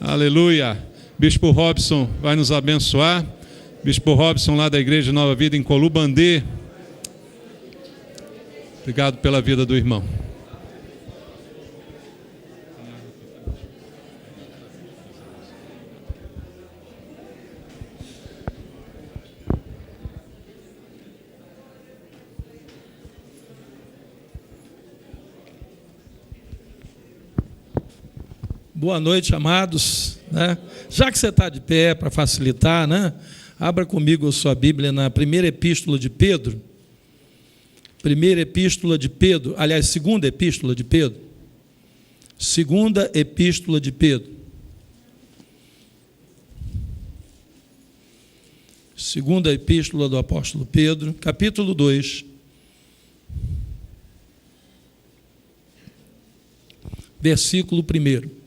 Aleluia. Bispo Robson vai nos abençoar. Bispo Robson, lá da Igreja Nova Vida, em Colubandê. Obrigado pela vida do irmão. Boa noite, amados. Já que você está de pé, para facilitar, abra comigo a sua Bíblia na primeira epístola de Pedro. Primeira epístola de Pedro, aliás, segunda epístola de Pedro. Segunda epístola de Pedro. Segunda epístola do apóstolo Pedro, capítulo 2. Versículo 1.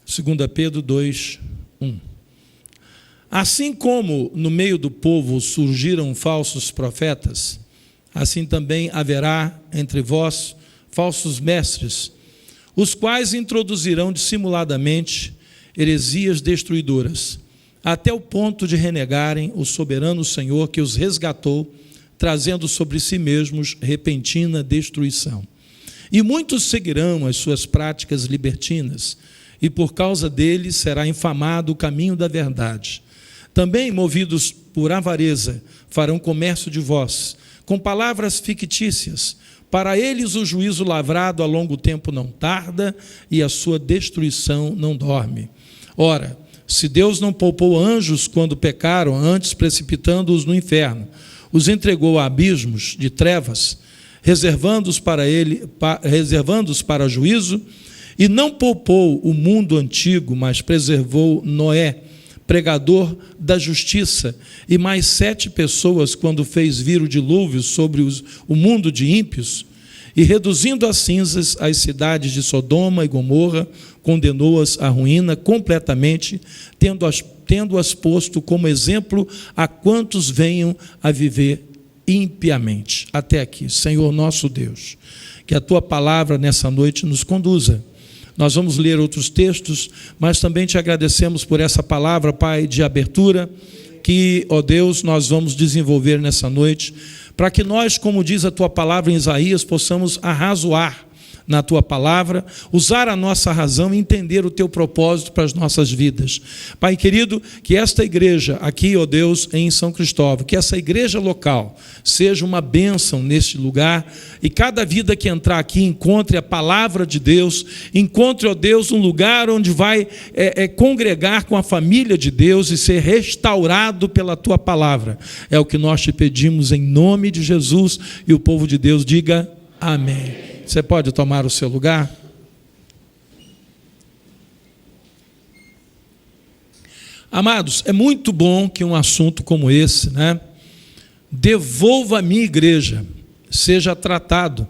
2 Pedro 2, 1. Assim como no meio do povo surgiram falsos profetas, assim também haverá entre vós falsos mestres, os quais introduzirão dissimuladamente heresias destruidoras, até o ponto de renegarem o soberano Senhor que os resgatou, trazendo sobre si mesmos repentina destruição. E muitos seguirão as suas práticas libertinas, e por causa deles será infamado o caminho da verdade. Também, movidos por avareza, farão comércio de vós, com palavras fictícias. Para eles o juízo lavrado a longo tempo não tarda, e a sua destruição não dorme. Ora, se Deus não poupou anjos quando pecaram, antes precipitando-os no inferno, os entregou a abismos de trevas, reservando-os para juízo, e não poupou o mundo antigo, mas preservou Noé, pregador da justiça, e mais 7 pessoas, quando fez vir o dilúvio sobre o mundo de ímpios, e reduzindo a cinzas as cidades de Sodoma e Gomorra, condenou-as à ruína completamente, tendo-as posto como exemplo a quantos venham a viver impiamente. Até aqui, Senhor nosso Deus, que a Tua palavra nessa noite nos conduza. Nós vamos ler outros textos, mas também te agradecemos por essa palavra, Pai, de abertura, que, ó Deus, nós vamos desenvolver nessa noite, para que nós, como diz a Tua palavra em Isaías, possamos arrazoar na Tua palavra, usar a nossa razão e entender o Teu propósito para as nossas vidas. Pai querido, que esta igreja aqui, ó Deus, em São Cristóvão, que essa igreja local seja uma bênção neste lugar, e cada vida que entrar aqui encontre a palavra de Deus, encontre, ó Deus, um lugar onde vai congregar com a família de Deus e ser restaurado pela Tua palavra. É o que nós te pedimos em nome de Jesus, e o povo de Deus diga amém. Você pode tomar o seu lugar? Amados, é muito bom que um assunto como esse, devolva a minha igreja, seja tratado,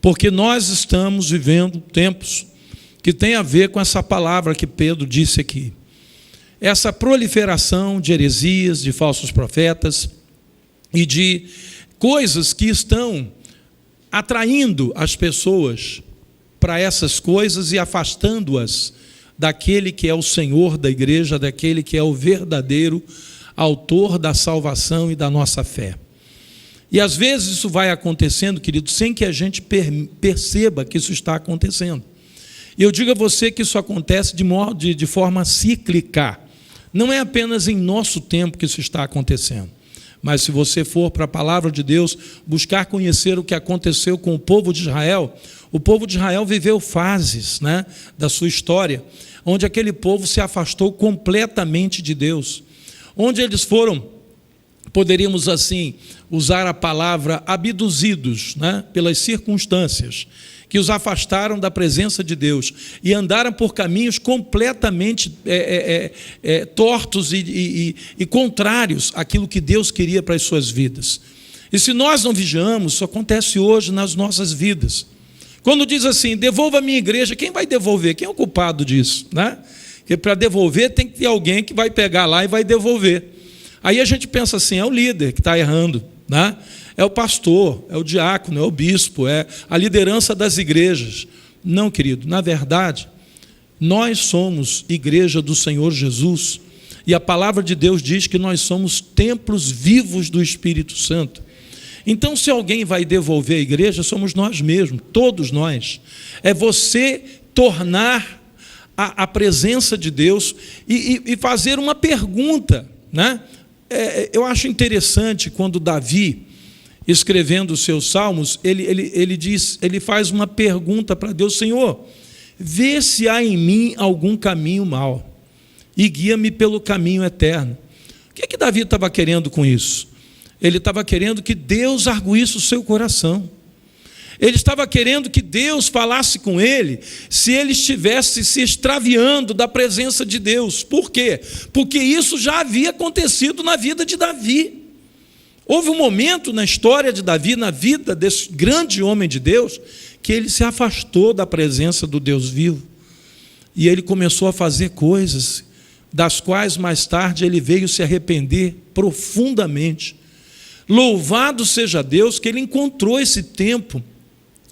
porque nós estamos vivendo tempos que tem a ver com essa palavra que Pedro disse aqui. Essa proliferação de heresias, de falsos profetas e de coisas que estão atraindo as pessoas para essas coisas e afastando-as daquele que é o Senhor da igreja, daquele que é o verdadeiro autor da salvação e da nossa fé. E às vezes isso vai acontecendo, querido, sem que a gente perceba que isso está acontecendo. E eu digo a você que isso acontece de forma cíclica. Não é apenas em nosso tempo que isso está acontecendo. Mas se você for para a palavra de Deus, buscar conhecer o que aconteceu com o povo de Israel viveu fases da sua história, onde aquele povo se afastou completamente de Deus, onde eles foram, poderíamos assim usar a palavra, abduzidos pelas circunstâncias, que os afastaram da presença de Deus e andaram por caminhos completamente tortos e contrários àquilo que Deus queria para as suas vidas. E se nós não vigiamos, isso acontece hoje nas nossas vidas. Quando diz assim, devolva a minha igreja, quem vai devolver? Quem é o culpado disso? Porque para devolver tem que ter alguém que vai pegar lá e vai devolver. Aí a gente pensa assim, é o líder que está errando, é o pastor, é o diácono, é o bispo, é a liderança das igrejas. Não, querido, na verdade, Nós somos igreja do Senhor Jesus, e a palavra de Deus diz que nós somos templos vivos do Espírito Santo. Então, se alguém vai devolver a igreja, somos nós mesmos, todos nós. É você tornar a presença de Deus e fazer uma pergunta, né? Eu acho interessante quando Davi, escrevendo os seus salmos, ele faz uma pergunta para Deus: Senhor, vê se há em mim algum caminho mau e guia-me pelo caminho eterno. O que Davi estava querendo com isso? Ele estava querendo que Deus arguísse o seu coração. Ele estava querendo que Deus falasse com ele se ele estivesse se extraviando da presença de Deus. Por quê? Porque isso já havia acontecido na vida de Davi. Houve um momento na história de Davi, na vida desse grande homem de Deus, que ele se afastou da presença do Deus vivo. E ele começou a fazer coisas das quais mais tarde ele veio se arrepender profundamente. Louvado seja Deus que ele encontrou esse tempo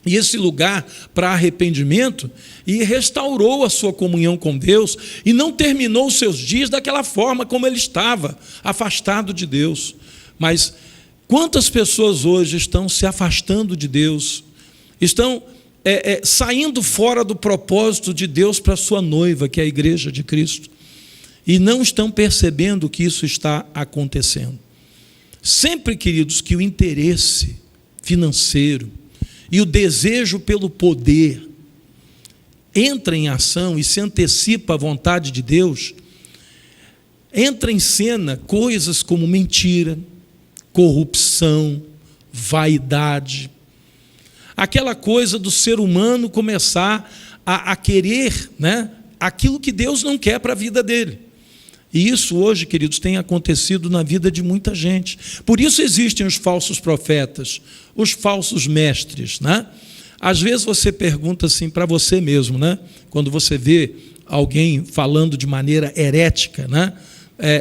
e esse lugar para arrependimento e restaurou a sua comunhão com Deus e não terminou os seus dias daquela forma como ele estava, afastado de Deus. Mas quantas pessoas hoje estão se afastando de Deus, estão saindo fora do propósito de Deus para a sua noiva, que é a igreja de Cristo, e não estão percebendo que isso está acontecendo. Sempre, queridos, que o interesse financeiro e o desejo pelo poder entra em ação e se antecipa à vontade de Deus, entra em cena coisas como mentira, corrupção, vaidade, aquela coisa do ser humano começar a querer, né, aquilo que Deus não quer para a vida dele. E isso hoje, queridos, tem acontecido na vida de muita gente. Por isso existem os falsos profetas, os falsos mestres, né? Às vezes você pergunta assim para você mesmo, né? Quando você vê alguém falando de maneira herética, né?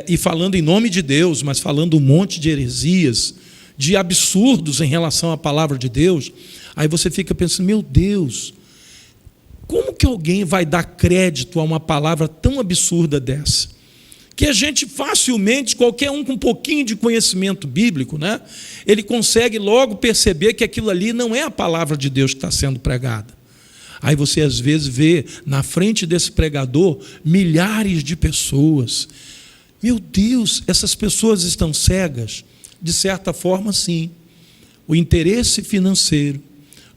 E falando em nome de Deus, mas falando um monte de heresias, de absurdos em relação à palavra de Deus, aí você fica pensando: meu Deus, como que alguém vai dar crédito a uma palavra tão absurda dessa? Que a gente facilmente, qualquer um com um pouquinho de conhecimento bíblico, né, ele consegue logo perceber que aquilo ali não é a palavra de Deus que está sendo pregada. Aí você às vezes vê na frente desse pregador milhares de pessoas. Meu Deus, essas pessoas estão cegas? De certa forma, sim. O interesse financeiro,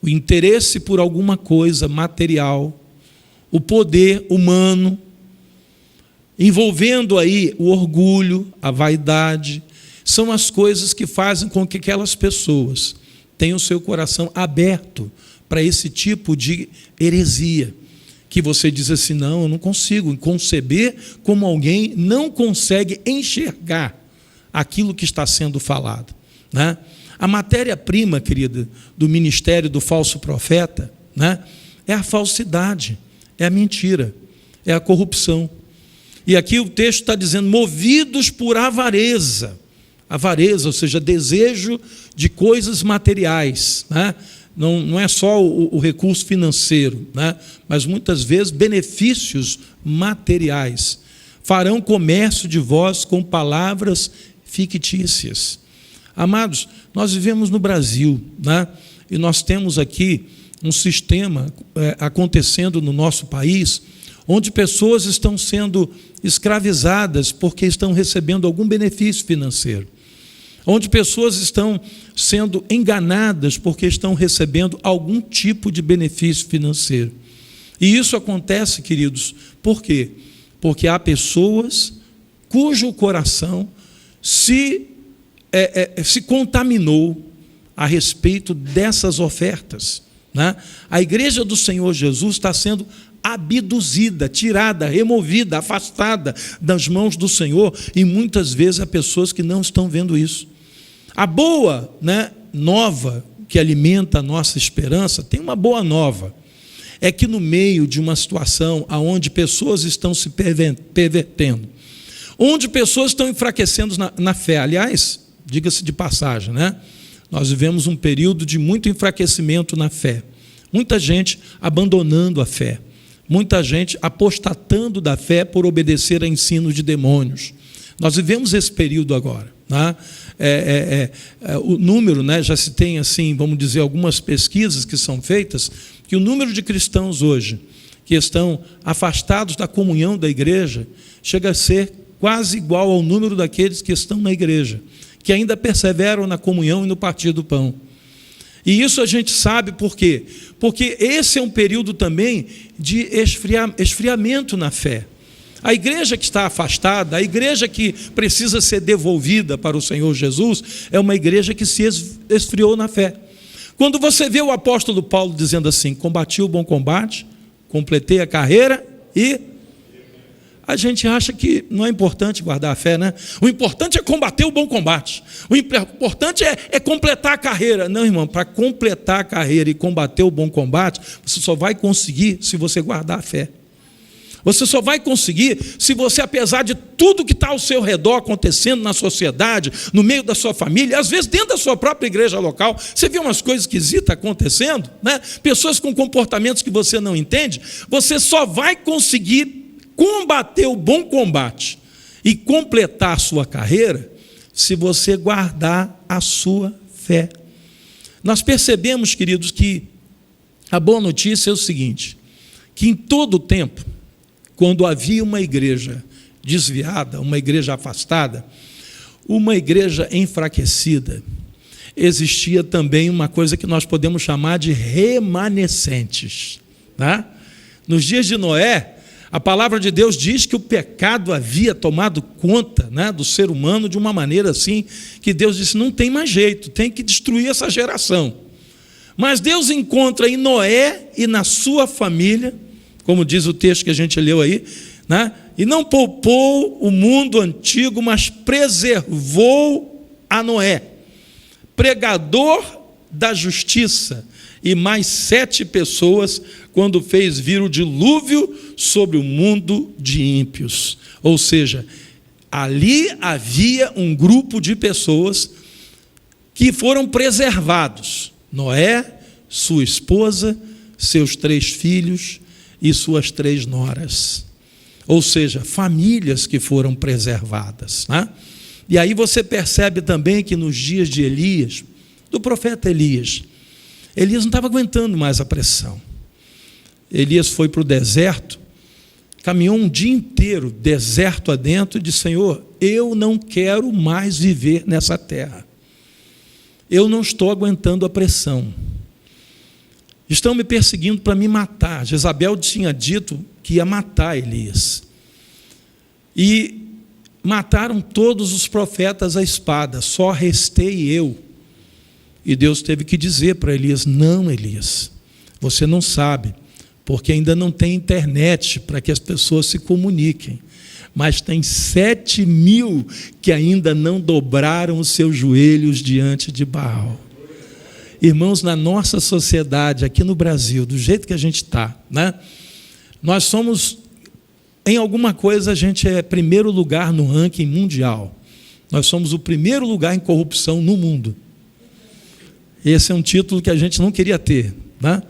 o interesse por alguma coisa material, o poder humano, envolvendo aí o orgulho, a vaidade, são as coisas que fazem com que aquelas pessoas tenham o seu coração aberto para esse tipo de heresia, que você diz assim: não, eu não consigo conceber como alguém não consegue enxergar aquilo que está sendo falado, né? A matéria-prima, querida, do ministério do falso profeta, né, é a falsidade, é a mentira, é a corrupção. E aqui o texto está dizendo: movidos por avareza, ou seja, desejo de coisas materiais, né? Não é só o recurso financeiro, né? Mas muitas vezes benefícios materiais. Farão comércio de vós com palavras fictícias. Amados, nós vivemos no Brasil, né? E nós temos aqui um sistema acontecendo no nosso país, onde pessoas estão sendo escravizadas porque estão recebendo algum benefício financeiro, onde pessoas estão sendo enganadas porque estão recebendo algum tipo de benefício financeiro. E isso acontece, queridos, por quê? Porque há pessoas cujo coração se contaminou a respeito dessas ofertas, né? A igreja do Senhor Jesus está sendo abduzida, tirada, removida, afastada das mãos do Senhor, e muitas vezes há pessoas que não estão vendo isso. A boa, né, nova que alimenta a nossa esperança, tem uma boa nova, é que no meio de uma situação onde pessoas estão se pervertendo, onde pessoas estão enfraquecendo na fé, aliás, diga-se de passagem, né? Nós vivemos um período de muito enfraquecimento na fé, muita gente abandonando a fé, muita gente apostatando da fé por obedecer a ensinos de demônios. Nós vivemos esse período agora, né? O número, né, já se tem assim, vamos dizer, algumas pesquisas que são feitas, que o número de cristãos hoje que estão afastados da comunhão da igreja chega a ser quase igual ao número daqueles que estão na igreja, que ainda perseveram na comunhão e no partir do pão. E isso a gente sabe por quê? Porque esse é um período também de esfriamento na fé. A igreja que está afastada, a igreja que precisa ser devolvida para o Senhor Jesus, é uma igreja que se esfriou na fé. Quando você vê o apóstolo Paulo dizendo assim: combati o bom combate, completei a carreira e... A gente acha que não é importante guardar a fé, né? O importante é combater o bom combate. O importante é completar a carreira. Não, irmão, para completar a carreira e combater o bom combate, você só vai conseguir se você guardar a fé. Você só vai conseguir se você, apesar de tudo que está ao seu redor acontecendo na sociedade, no meio da sua família, às vezes dentro da sua própria igreja local, você vê umas coisas esquisitas acontecendo, né? Pessoas com comportamentos que você não entende, você só vai conseguir combater o bom combate e completar a sua carreira se você guardar a sua fé. Nós percebemos, queridos, que a boa notícia é o seguinte, que em todo o tempo, quando havia uma igreja desviada, uma igreja afastada, uma igreja enfraquecida, existia também uma coisa que nós podemos chamar de remanescentes, tá? Nos dias de Noé, a palavra de Deus diz que o pecado havia tomado conta, né, do ser humano de uma maneira assim, que Deus disse, não tem mais jeito, tem que destruir essa geração. Mas Deus encontra em Noé e na sua família, como diz o texto que a gente leu aí, né, e não poupou o mundo antigo, mas preservou a Noé, pregador da justiça, e mais 7 pessoas, quando fez vir o dilúvio sobre o mundo de ímpios. Ou seja, ali havia um grupo de pessoas que foram preservados. Noé, sua esposa, seus 3 filhos e suas 3 noras. Ou seja, famílias que foram preservadas, né? E aí você percebe também que nos dias de Elias, do profeta Elias não estava aguentando mais a pressão. Elias foi para o deserto, caminhou um dia inteiro, deserto adentro, e disse, Senhor, eu não quero mais viver nessa terra. Eu não estou aguentando a pressão. Estão me perseguindo para me matar. Jezabel tinha dito que ia matar Elias. E mataram todos os profetas à espada, só restei eu. E Deus teve que dizer para Elias, não, Elias, você não sabe, porque ainda não tem internet para que as pessoas se comuniquem, mas tem 7.000 que ainda não dobraram os seus joelhos diante de Baal. Irmãos, na nossa sociedade, aqui no Brasil, do jeito que a gente está, né? Nós somos, em alguma coisa, a gente é primeiro lugar no ranking mundial. Nós somos o primeiro lugar em corrupção no mundo. Esse é um título que a gente não queria ter, né?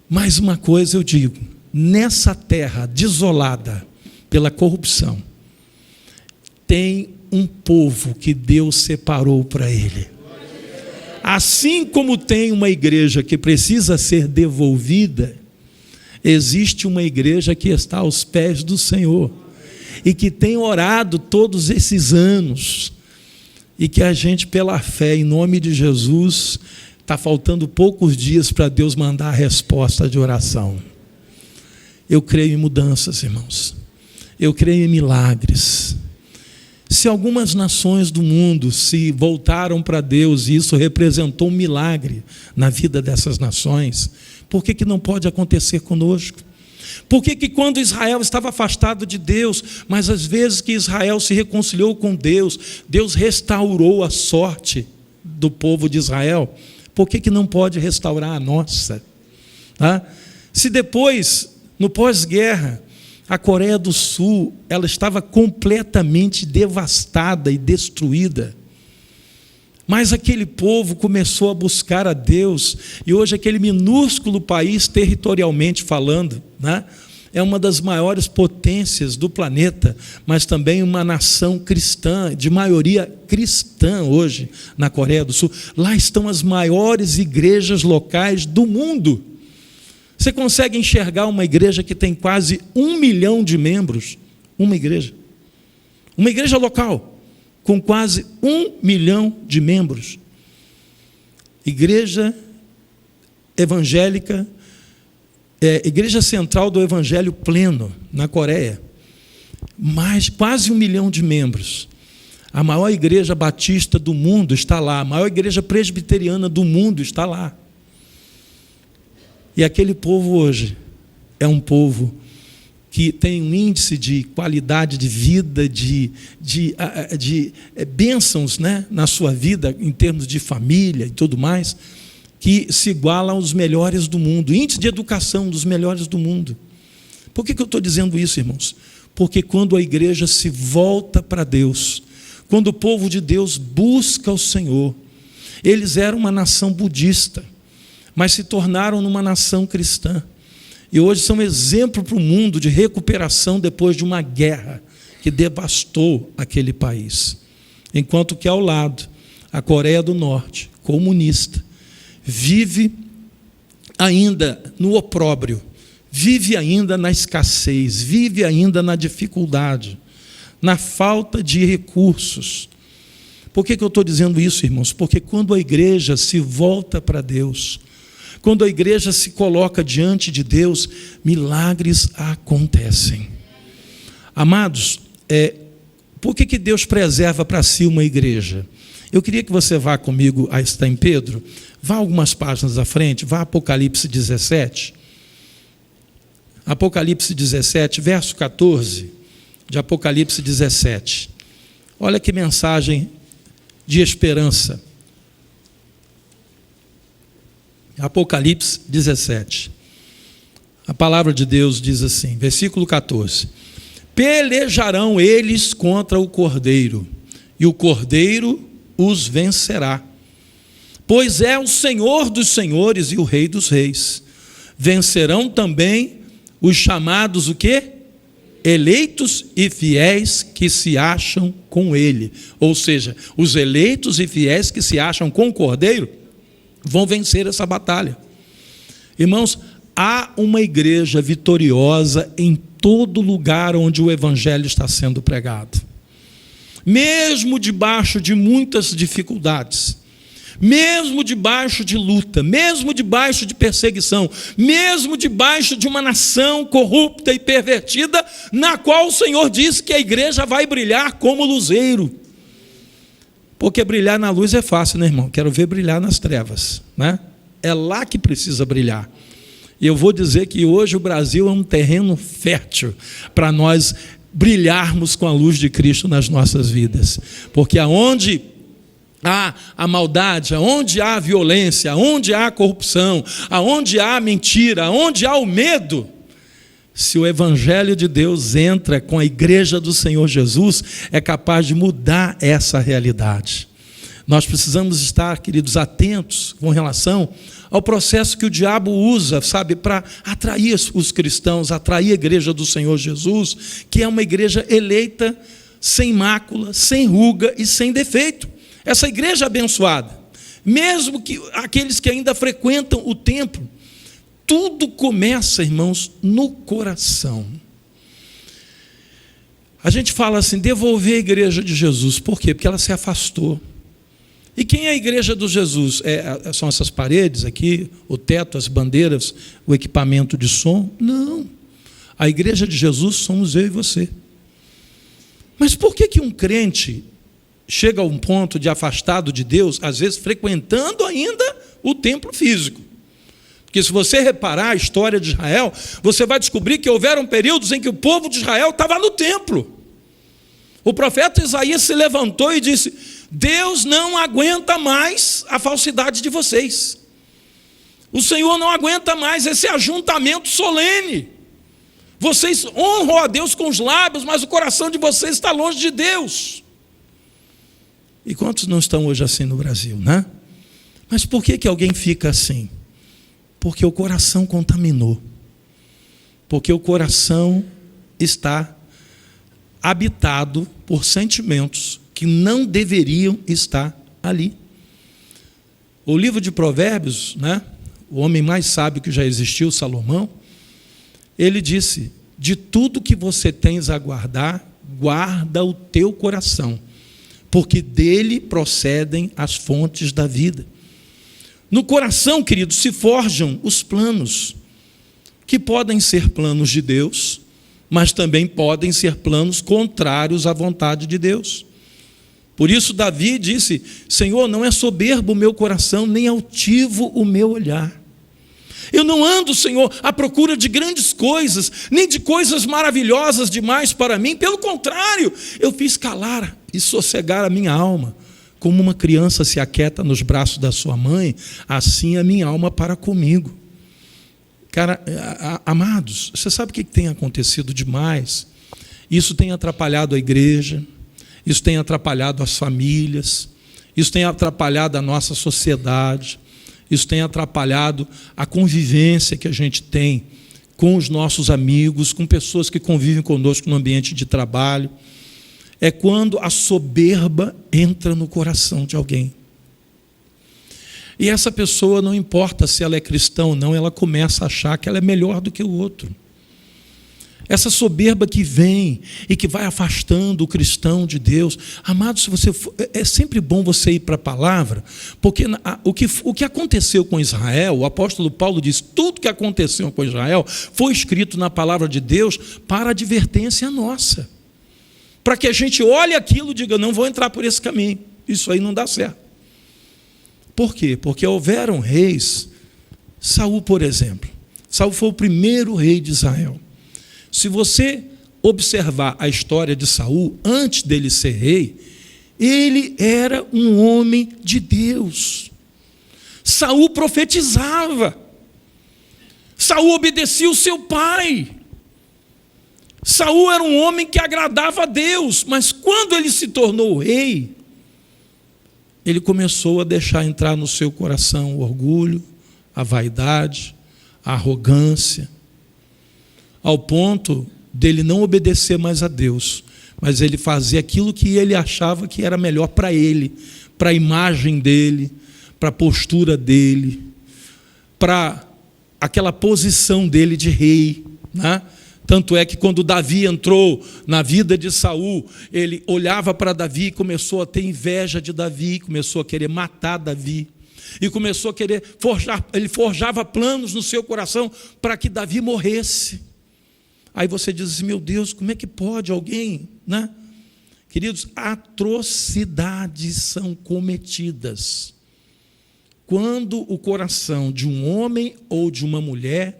Mas uma coisa eu digo, nessa terra desolada pela corrupção, tem um povo que Deus separou para ele. Assim como tem uma igreja que precisa ser devolvida, existe uma igreja que está aos pés do Senhor e que tem orado todos esses anos, e que a gente, pela fé, em nome de Jesus, está faltando poucos dias para Deus mandar a resposta de oração. Eu creio em mudanças, irmãos. Eu creio em milagres. Se algumas nações do mundo se voltaram para Deus, e isso representou um milagre na vida dessas nações, por que não pode acontecer conosco? Por que quando Israel estava afastado de Deus, mas às vezes que Israel se reconciliou com Deus, Deus restaurou a sorte do povo de Israel, por que não pode restaurar a nossa? Tá? Se depois, no pós-guerra, a Coreia do Sul, ela estava completamente devastada e destruída, Mas aquele povo começou a buscar a Deus, e hoje aquele minúsculo país, territorialmente falando, né, é uma das maiores potências do planeta, mas também uma nação cristã, de maioria cristã hoje, na Coreia do Sul. Lá estão as maiores igrejas locais do mundo. Você consegue enxergar uma igreja que tem quase 1 milhão de membros? Uma igreja local, com quase 1 milhão de membros. Igreja evangélica, igreja central do Evangelho Pleno, na Coreia. Quase 1 milhão de membros. A maior igreja batista do mundo está lá. A maior igreja presbiteriana do mundo está lá. E aquele povo hoje é um povo que tem um índice de qualidade de vida, de bênçãos, né, na sua vida, em termos de família e tudo mais, que se iguala aos melhores do mundo, índice de educação dos melhores do mundo. Por que eu estou dizendo isso, irmãos? Porque quando a igreja se volta para Deus, quando o povo de Deus busca o Senhor, eles eram uma nação budista, mas se tornaram numa nação cristã, e hoje são exemplo para o mundo de recuperação depois de uma guerra que devastou aquele país. Enquanto que ao lado, a Coreia do Norte, comunista, vive ainda no opróbrio, vive ainda na escassez, vive ainda na dificuldade, na falta de recursos. Por que eu estou dizendo isso, irmãos? Porque quando a igreja se volta para Deus, quando a igreja se coloca diante de Deus, milagres acontecem. Amados, por que Deus preserva para si uma igreja? Eu queria que você vá comigo, está em Pedro, vá algumas páginas à frente, vá a Apocalipse 17. Apocalipse 17, verso 14, de Apocalipse 17. Olha que mensagem de esperança. Apocalipse 17. A palavra de Deus diz assim, versículo 14: pelejarão eles contra o Cordeiro, e o Cordeiro os vencerá, pois é o Senhor dos senhores e o Rei dos reis. Vencerão também os chamados o quê? Eleitos e fiéis que se acham com ele. Ou seja, os eleitos e fiéis que se acham com o Cordeiro vão vencer essa batalha. Irmãos, há uma igreja vitoriosa em todo lugar onde o evangelho está sendo pregado. Mesmo debaixo de muitas dificuldades, mesmo debaixo de luta, mesmo debaixo de perseguição, mesmo debaixo de uma nação corrupta e pervertida, na qual o Senhor disse que a igreja vai brilhar como luzeiro. Porque brilhar na luz é fácil, né, irmão? Quero ver brilhar nas trevas, né? É lá que precisa brilhar. E eu vou dizer que hoje o Brasil é um terreno fértil para nós brilharmos com a luz de Cristo nas nossas vidas. Porque aonde há a maldade, aonde há a violência, aonde há a corrupção, aonde há a mentira, aonde há o medo, se o evangelho de Deus entra com a igreja do Senhor Jesus, é capaz de mudar essa realidade. Nós precisamos estar, queridos, atentos com relação ao processo que o diabo usa, sabe, para atrair os cristãos, atrair a igreja do Senhor Jesus, que é uma igreja eleita, sem mácula, sem ruga e sem defeito. Essa igreja abençoada, mesmo que aqueles que ainda frequentam o templo, tudo começa, irmãos, no coração. A gente fala assim, devolver a igreja de Jesus. Por quê? Porque ela se afastou. E quem é a igreja de Jesus? São essas paredes aqui, o teto, as bandeiras, o equipamento de som? Não. A igreja de Jesus somos eu e você. Mas por que um crente chega a um ponto de afastado de Deus, às vezes frequentando ainda o templo físico? Porque se você reparar a história de Israel, você vai descobrir que houveram períodos em que o povo de Israel estava no templo. O profeta Isaías se levantou e disse: Deus não aguenta mais a falsidade de vocês. O Senhor não aguenta mais esse ajuntamento solene. Vocês honram a Deus com os lábios, mas o coração de vocês está longe de Deus. E quantos não estão hoje assim no Brasil, né? Mas por que alguém fica assim? Porque o coração contaminou. Porque o coração está habitado por sentimentos que não deveriam estar ali. O livro de Provérbios, né? O homem mais sábio que já existiu, Salomão, ele disse: de tudo que você tens a guardar, guarda o teu coração, porque dele procedem as fontes da vida. No coração, queridos, se forjam os planos, que podem ser planos de Deus, mas também podem ser planos contrários à vontade de Deus. Por isso Davi disse: Senhor, não é soberbo o meu coração, nem altivo o meu olhar. Eu não ando, Senhor, à procura de grandes coisas, nem de coisas maravilhosas demais para mim. Pelo contrário, eu fiz calar e sossegar a minha alma. Como uma criança se aquieta nos braços da sua mãe, assim a minha alma para comigo. Cara, amados, você sabe o que tem acontecido demais? Isso tem atrapalhado a igreja, isso tem atrapalhado as famílias, isso tem atrapalhado a nossa sociedade, isso tem atrapalhado a convivência que a gente tem com os nossos amigos, com pessoas que convivem conosco no ambiente de trabalho. É quando a soberba entra no coração de alguém. E essa pessoa, não importa se ela é cristã ou não, ela começa a achar que ela é melhor do que o outro. Essa soberba que vem e que vai afastando o cristão de Deus. Amado, se você for, é sempre bom você ir para a palavra, porque o que aconteceu com Israel, o apóstolo Paulo diz, tudo que aconteceu com Israel foi escrito na palavra de Deus para advertência nossa. Para que a gente olhe aquilo e diga: não vou entrar por esse caminho, isso aí não dá certo. Por quê? Porque houveram reis. Saul, por exemplo. Saul foi o primeiro rei de Israel. Se você observar a história de Saul, antes dele ser rei, ele era um homem de Deus. Saul profetizava. Saul obedecia o seu pai. Saul era um homem que agradava a Deus, mas quando ele se tornou rei, ele começou a deixar entrar no seu coração o orgulho, a vaidade, a arrogância, ao ponto dele não obedecer mais a Deus, mas ele fazia aquilo que ele achava que era melhor para ele, para a imagem dele, para a postura dele, para aquela posição dele de rei, né? Tanto é que quando Davi entrou na vida de Saul, ele olhava para Davi e começou a ter inveja de Davi, começou a querer matar Davi, e começou a querer ele forjava planos no seu coração para que Davi morresse. Aí você diz assim: meu Deus, como é que pode alguém, né? Queridos, atrocidades são cometidas quando o coração de um homem ou de uma mulher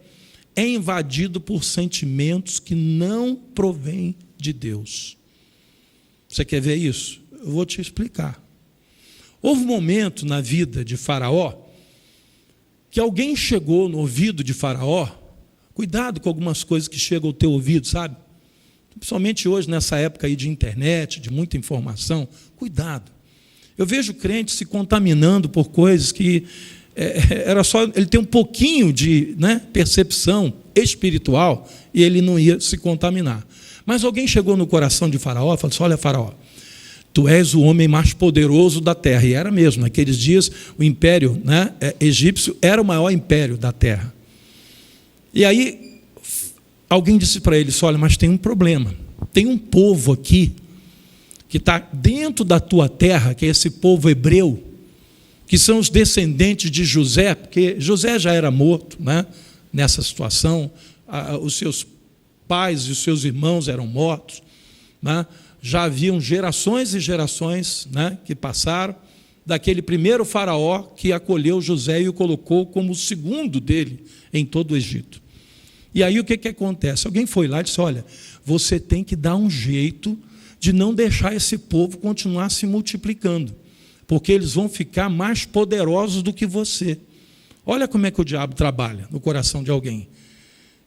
é invadido por sentimentos que não provêm de Deus. Você quer ver isso? Eu vou te explicar. Houve um momento na vida de Faraó que alguém chegou no ouvido de Faraó. Cuidado com algumas coisas que chegam ao teu ouvido, sabe? Principalmente hoje, nessa época aí de internet, de muita informação. Cuidado. Eu vejo crentes se contaminando por coisas que era só ele ter um pouquinho de, né, percepção espiritual e ele não ia se contaminar. Mas alguém chegou no coração de Faraó e falou assim: olha, Faraó, tu és o homem mais poderoso da terra. E era mesmo, naqueles dias o império, né, egípcio era o maior império da terra. E aí alguém disse para ele: olha, mas tem um problema, tem um povo aqui que está dentro da tua terra, que é esse povo hebreu, que são os descendentes de José, porque José já era morto, né, nessa situação, os seus pais e os seus irmãos eram mortos, né, já haviam gerações e gerações, né, que passaram, daquele primeiro faraó que acolheu José e o colocou como o segundo dele em todo o Egito. E aí o que acontece? Alguém foi lá e disse: olha, você tem que dar um jeito de não deixar esse povo continuar se multiplicando, porque eles vão ficar mais poderosos do que você. Olha como é que o diabo trabalha no coração de alguém.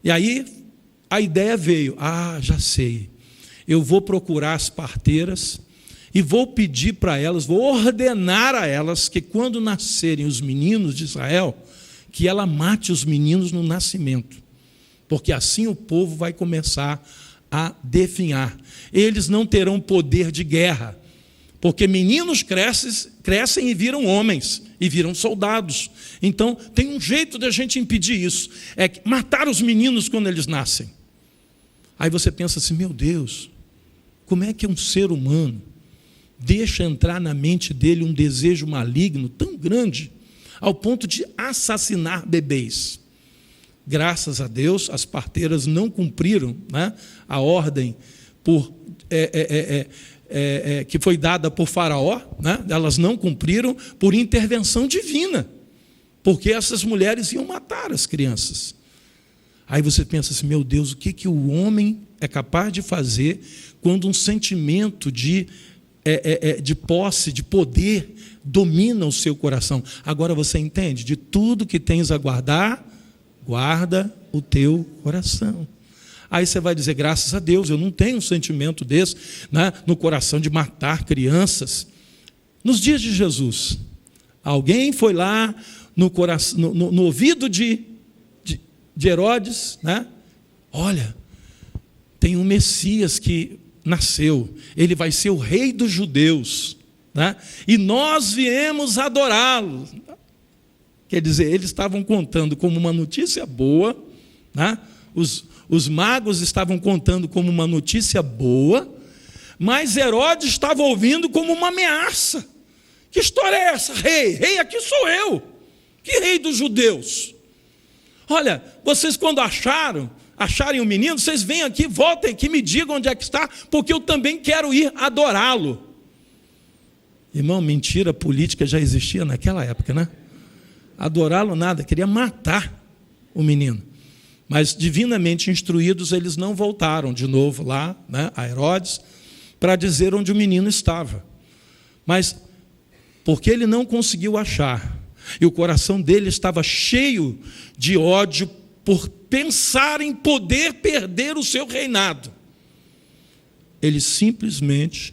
E aí a ideia veio: já sei, eu vou procurar as parteiras e vou pedir para elas, vou ordenar a elas que quando nascerem os meninos de Israel, que ela mate os meninos no nascimento, porque assim o povo vai começar a definhar. Eles não terão poder de guerra, porque meninos crescem e viram homens, e viram soldados. Então, tem um jeito de a gente impedir isso, é matar os meninos quando eles nascem. Aí você pensa assim, meu Deus, como é que um ser humano deixa entrar na mente dele um desejo maligno tão grande, ao ponto de assassinar bebês? Graças a Deus, as parteiras não cumpriram, né, a ordem que foi dada por Faraó, né? Elas não cumpriram por intervenção divina, porque essas mulheres iam matar as crianças. Aí você pensa assim, meu Deus, o que o homem é capaz de fazer quando um sentimento de posse, de poder, domina o seu coração? Agora você entende? De tudo que tens a guardar, guarda o teu coração. Aí você vai dizer, graças a Deus, eu não tenho um sentimento desse, né, no coração de matar crianças. Nos dias de Jesus, alguém foi lá no ouvido de Herodes, né? Olha, tem um Messias que nasceu, ele vai ser o rei dos judeus, né? E nós viemos adorá-lo. Quer dizer, eles estavam contando como uma notícia boa, né? Os magos estavam contando como uma notícia boa, mas Herodes estava ouvindo como uma ameaça. Que história é essa? Rei aqui sou eu. Que rei dos judeus? Olha, vocês quando acharem o menino, vocês vêm aqui, voltem aqui, me digam onde é que está, porque eu também quero ir adorá-lo. Irmão, mentira política já existia naquela época, né? Adorá-lo nada, queria matar o menino. Mas, divinamente instruídos, eles não voltaram de novo lá, né, a Herodes, para dizer onde o menino estava. Mas, porque ele não conseguiu achar, e o coração dele estava cheio de ódio por pensar em poder perder o seu reinado, ele simplesmente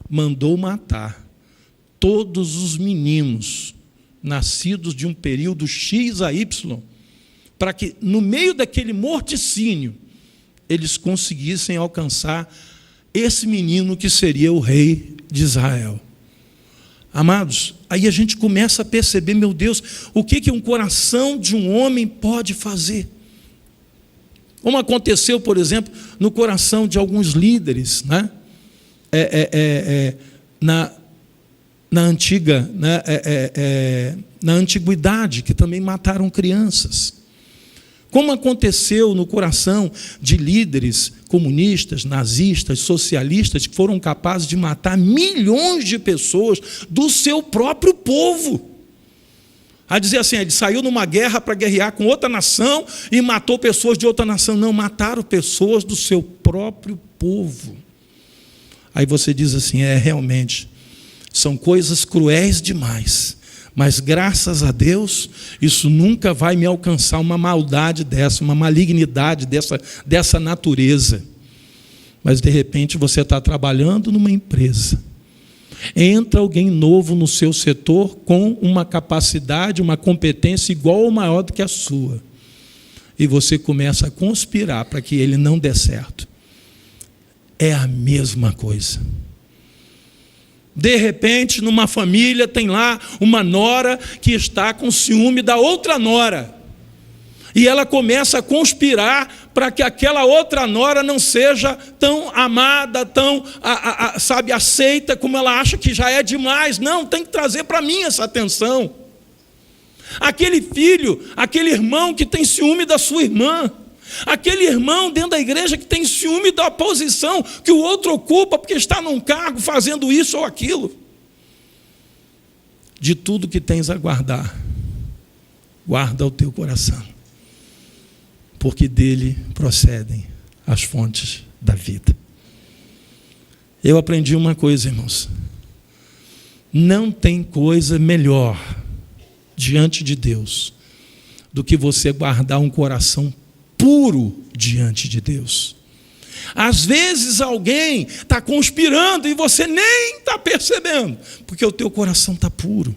mandou matar todos os meninos nascidos de um período X a Y, para que, no meio daquele morticínio, eles conseguissem alcançar esse menino que seria o rei de Israel. Amados, aí a gente começa a perceber, meu Deus, o que um coração de um homem pode fazer. Como aconteceu, por exemplo, no coração de alguns líderes, né? Na antiguidade, que também mataram crianças. Como aconteceu no coração de líderes comunistas, nazistas, socialistas, que foram capazes de matar milhões de pessoas do seu próprio povo. A dizer assim, ele saiu numa guerra para guerrear com outra nação e matou pessoas de outra nação. Não, mataram pessoas do seu próprio povo. Aí você diz assim, realmente, são coisas cruéis demais. Mas, graças a Deus, isso nunca vai me alcançar uma maldade dessa, uma malignidade dessa natureza. Mas, de repente, você está trabalhando numa empresa. Entra alguém novo no seu setor com uma capacidade, uma competência igual ou maior do que a sua. E você começa a conspirar para que ele não dê certo. É a mesma coisa. De repente, numa família, tem lá uma nora que está com ciúme da outra nora. E ela começa a conspirar para que aquela outra nora não seja tão amada, tão aceita, como ela acha que já é demais. Não, tem que trazer para mim essa atenção. Aquele filho, aquele irmão que tem ciúme da sua irmã. Aquele irmão dentro da igreja que tem ciúme da posição que o outro ocupa porque está num cargo fazendo isso ou aquilo. De tudo que tens a guardar, guarda o teu coração, porque dele procedem as fontes da vida. Eu aprendi uma coisa, irmãos. Não tem coisa melhor diante de Deus do que você guardar um coração puro diante de Deus. Às vezes alguém está conspirando e você nem está percebendo, porque o teu coração está puro.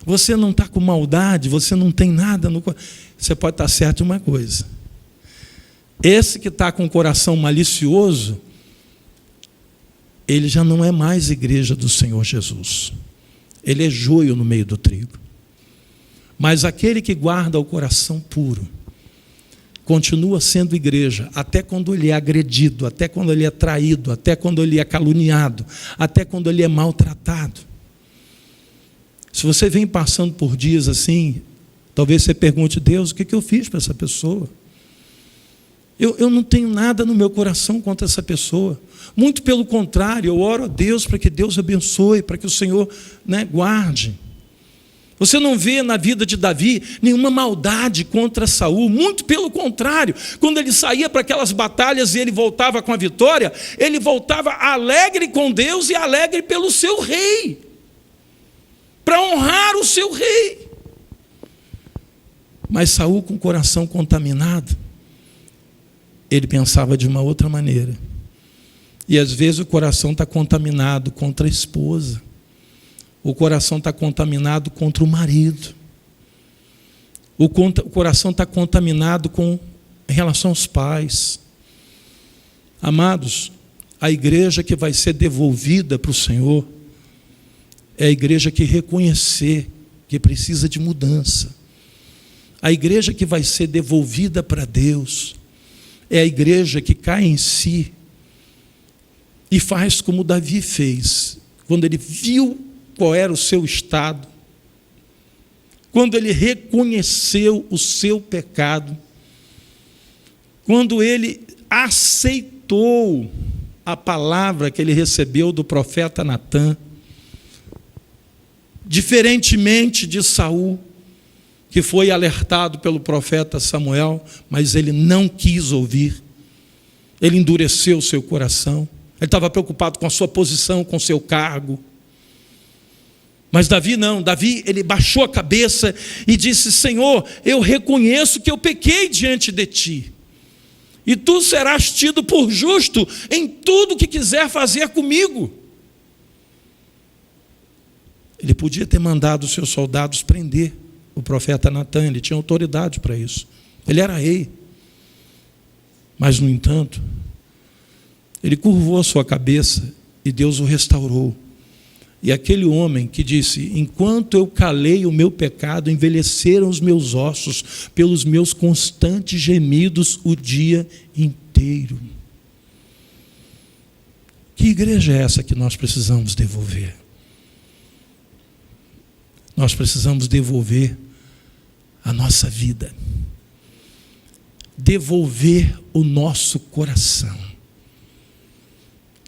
Você não está com maldade, você não tem nada no coração. Você pode estar certo de uma coisa: esse que está com o coração malicioso, ele já não é mais igreja do Senhor Jesus. Ele é joio no meio do trigo. Mas aquele que guarda o coração puro, continua sendo igreja, até quando ele é agredido, até quando ele é traído, até quando ele é caluniado, até quando ele é maltratado. Se você vem passando por dias assim, talvez você pergunte: Deus, o que eu fiz para essa pessoa? Eu não tenho nada no meu coração contra essa pessoa. Muito pelo contrário, eu oro a Deus para que Deus abençoe, para que o Senhor, guarde. Você não vê na vida de Davi nenhuma maldade contra Saul. Muito pelo contrário, quando ele saía para aquelas batalhas e ele voltava com a vitória, ele voltava alegre com Deus e alegre pelo seu rei, para honrar o seu rei. Mas Saul, com o coração contaminado, ele pensava de uma outra maneira. E às vezes o coração está contaminado contra a esposa. O coração está contaminado contra o marido. O coração está contaminado em relação aos pais. Amados, a igreja que vai ser devolvida para o Senhor é a igreja que reconhecer que precisa de mudança. A igreja que vai ser devolvida para Deus é a igreja que cai em si e faz como Davi fez, quando ele viu qual era o seu estado, quando ele reconheceu o seu pecado, quando ele aceitou a palavra que ele recebeu do profeta Natã, diferentemente de Saul, que foi alertado pelo profeta Samuel, mas ele não quis ouvir, ele endureceu o seu coração, ele estava preocupado com a sua posição, com o seu cargo. Mas Davi não, Davi ele baixou a cabeça e disse: Senhor, eu reconheço que eu pequei diante de ti, e tu serás tido por justo em tudo que quiser fazer comigo. Ele podia ter mandado os seus soldados prender o profeta Natã, ele tinha autoridade para isso, ele era rei. Mas, no entanto, ele curvou a sua cabeça e Deus o restaurou. E aquele homem que disse: enquanto eu calei o meu pecado, envelheceram os meus ossos pelos meus constantes gemidos o dia inteiro. Que igreja é essa que nós precisamos devolver? Nós precisamos devolver a nossa vida, devolver o nosso coração,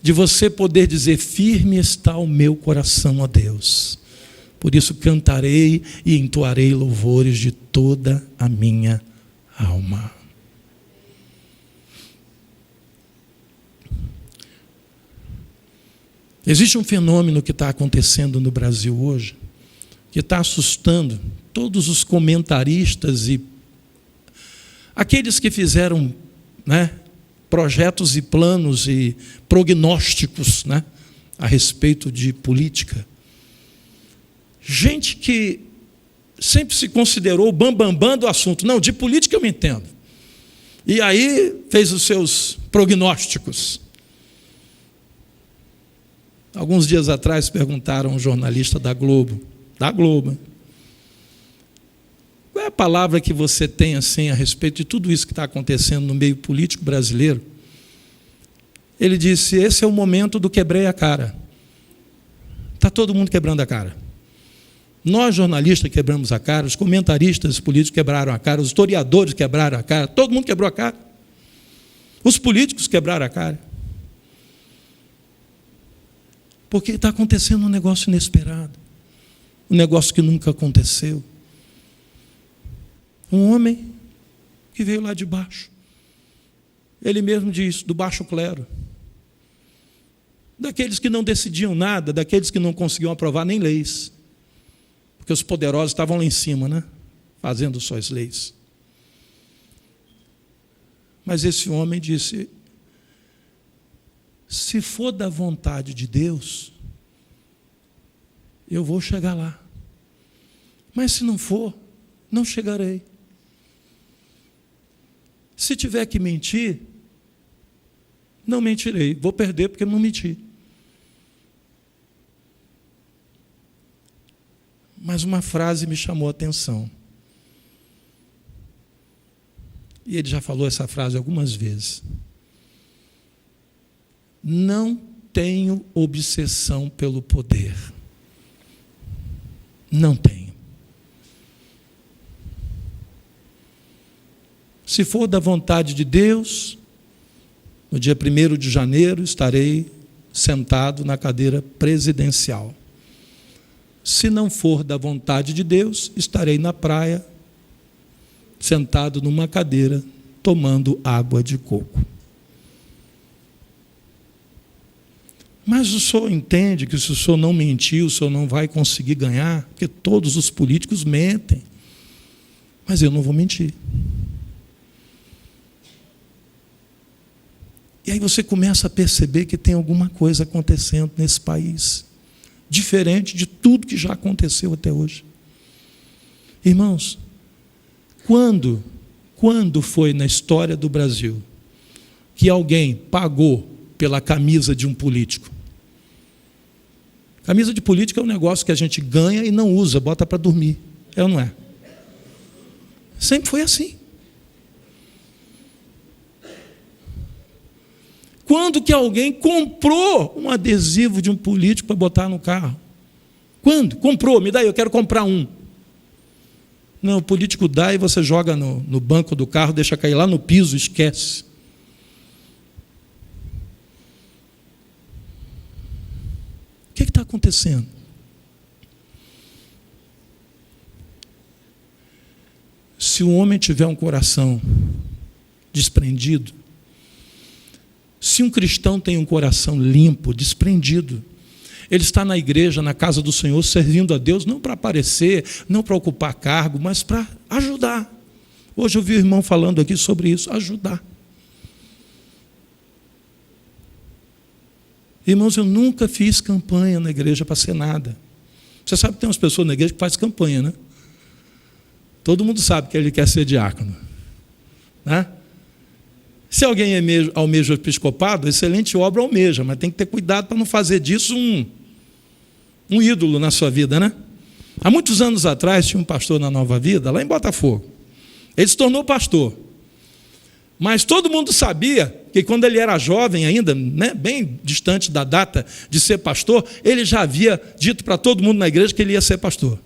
de você poder dizer: firme está o meu coração, ó Deus, por isso cantarei e entoarei louvores de toda a minha alma. Existe um fenômeno que está acontecendo no Brasil hoje, que está assustando todos os comentaristas e aqueles que fizeram, projetos e planos e prognósticos, a respeito de política. Gente que sempre se considerou o bambambam do assunto. Não, de política eu me entendo. E aí fez os seus prognósticos. Alguns dias atrás perguntaram a um jornalista da Globo, qual é a palavra que você tem assim a respeito de tudo isso que está acontecendo no meio político brasileiro? Ele disse: esse é o momento do quebrei a cara. Está todo mundo quebrando a cara. Nós, jornalistas, quebramos a cara, os comentaristas políticos quebraram a cara, os historiadores quebraram a cara, todo mundo quebrou a cara. Os políticos quebraram a cara. Porque está acontecendo um negócio inesperado, um negócio que nunca aconteceu. Um homem que veio lá de baixo, ele mesmo diz, do baixo clero, daqueles que não decidiam nada, daqueles que não conseguiam aprovar nem leis, porque os poderosos estavam lá em cima, fazendo suas leis. Mas esse homem disse: Se for da vontade de Deus, eu vou chegar lá. Mas se não for, não chegarei. Se tiver que mentir, não mentirei. Vou perder porque não menti. Mas uma frase me chamou a atenção. E ele já falou essa frase algumas vezes. Não tenho obsessão pelo poder. Não tenho. Se for da vontade de Deus, no dia 1º de janeiro estarei sentado na cadeira presidencial. Se não for da vontade de Deus, estarei na praia, sentado numa cadeira, tomando água de coco. Mas o senhor entende que se o senhor não mentir, o senhor não vai conseguir ganhar, porque todos os políticos mentem. Mas eu não vou mentir. E aí você começa a perceber que tem alguma coisa acontecendo nesse país, diferente de tudo que já aconteceu até hoje. Irmãos, quando foi na história do Brasil que alguém pagou pela camisa de um político? Camisa de político é um negócio que a gente ganha e não usa, bota para dormir. É ou não é? Sempre foi assim. Quando que alguém comprou um adesivo de um político para botar no carro? Quando? Comprou, me dá aí, eu quero comprar um. Não, o político dá e você joga no banco do carro, deixa cair lá no piso, esquece. O que está acontecendo? Se o homem tiver um coração desprendido, se um cristão tem um coração limpo, desprendido, ele está na igreja, na casa do Senhor, servindo a Deus, não para aparecer, não para ocupar cargo, mas para ajudar. Hoje eu vi o irmão falando aqui sobre isso, ajudar. Irmãos, eu nunca fiz campanha na igreja para ser nada. Você sabe que tem umas pessoas na igreja que fazem campanha, né? Todo mundo sabe que ele quer ser diácono, né? Se alguém almeja o episcopado, excelente obra almeja, mas tem que ter cuidado para não fazer disso um ídolo na sua vida, né? Há muitos anos atrás, tinha um pastor na Nova Vida, lá em Botafogo. Ele se tornou pastor. Mas todo mundo sabia que quando ele era jovem ainda, né, bem distante da data de ser pastor, ele já havia dito para todo mundo na igreja que ele ia ser pastor.